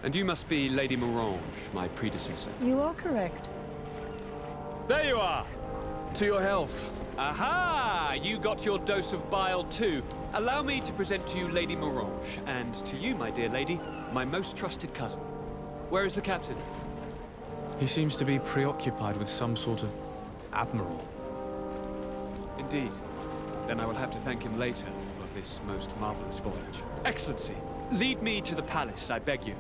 And you must be Lady Morange, my predecessor. You are correct. There you are! To your health. Aha! You got your dose of bile too. Allow me to present to you Lady Morange, and to you, my dear lady, my most trusted cousin. Where is the captain? He seems to be preoccupied with some sort of admiral. Indeed. Then I will have to thank him later for this most marvelous voyage. Excellency, lead me to the palace, I beg you.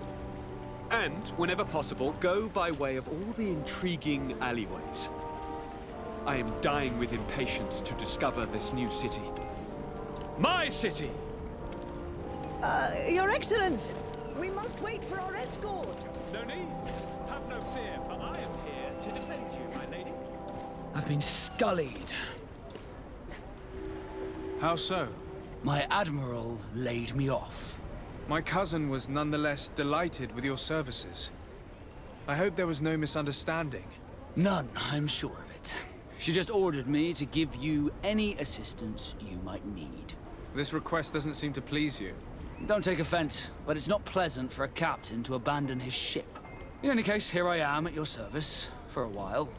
And, whenever possible, go by way of all the intriguing alleyways. I am dying with impatience to discover this new city. My city! Your Excellence! We must wait for our escort! No need. Have no fear, for I am here to defend you, my lady. I've been scullied. How so? My admiral laid me off. My cousin was nonetheless delighted with your services. I hope there was no misunderstanding. None, I'm sure of it. She just ordered me to give you any assistance you might need. This request doesn't seem to please you. Don't take offense, but it's not pleasant for a captain to abandon his ship. In any case, here I am at your service, for a while.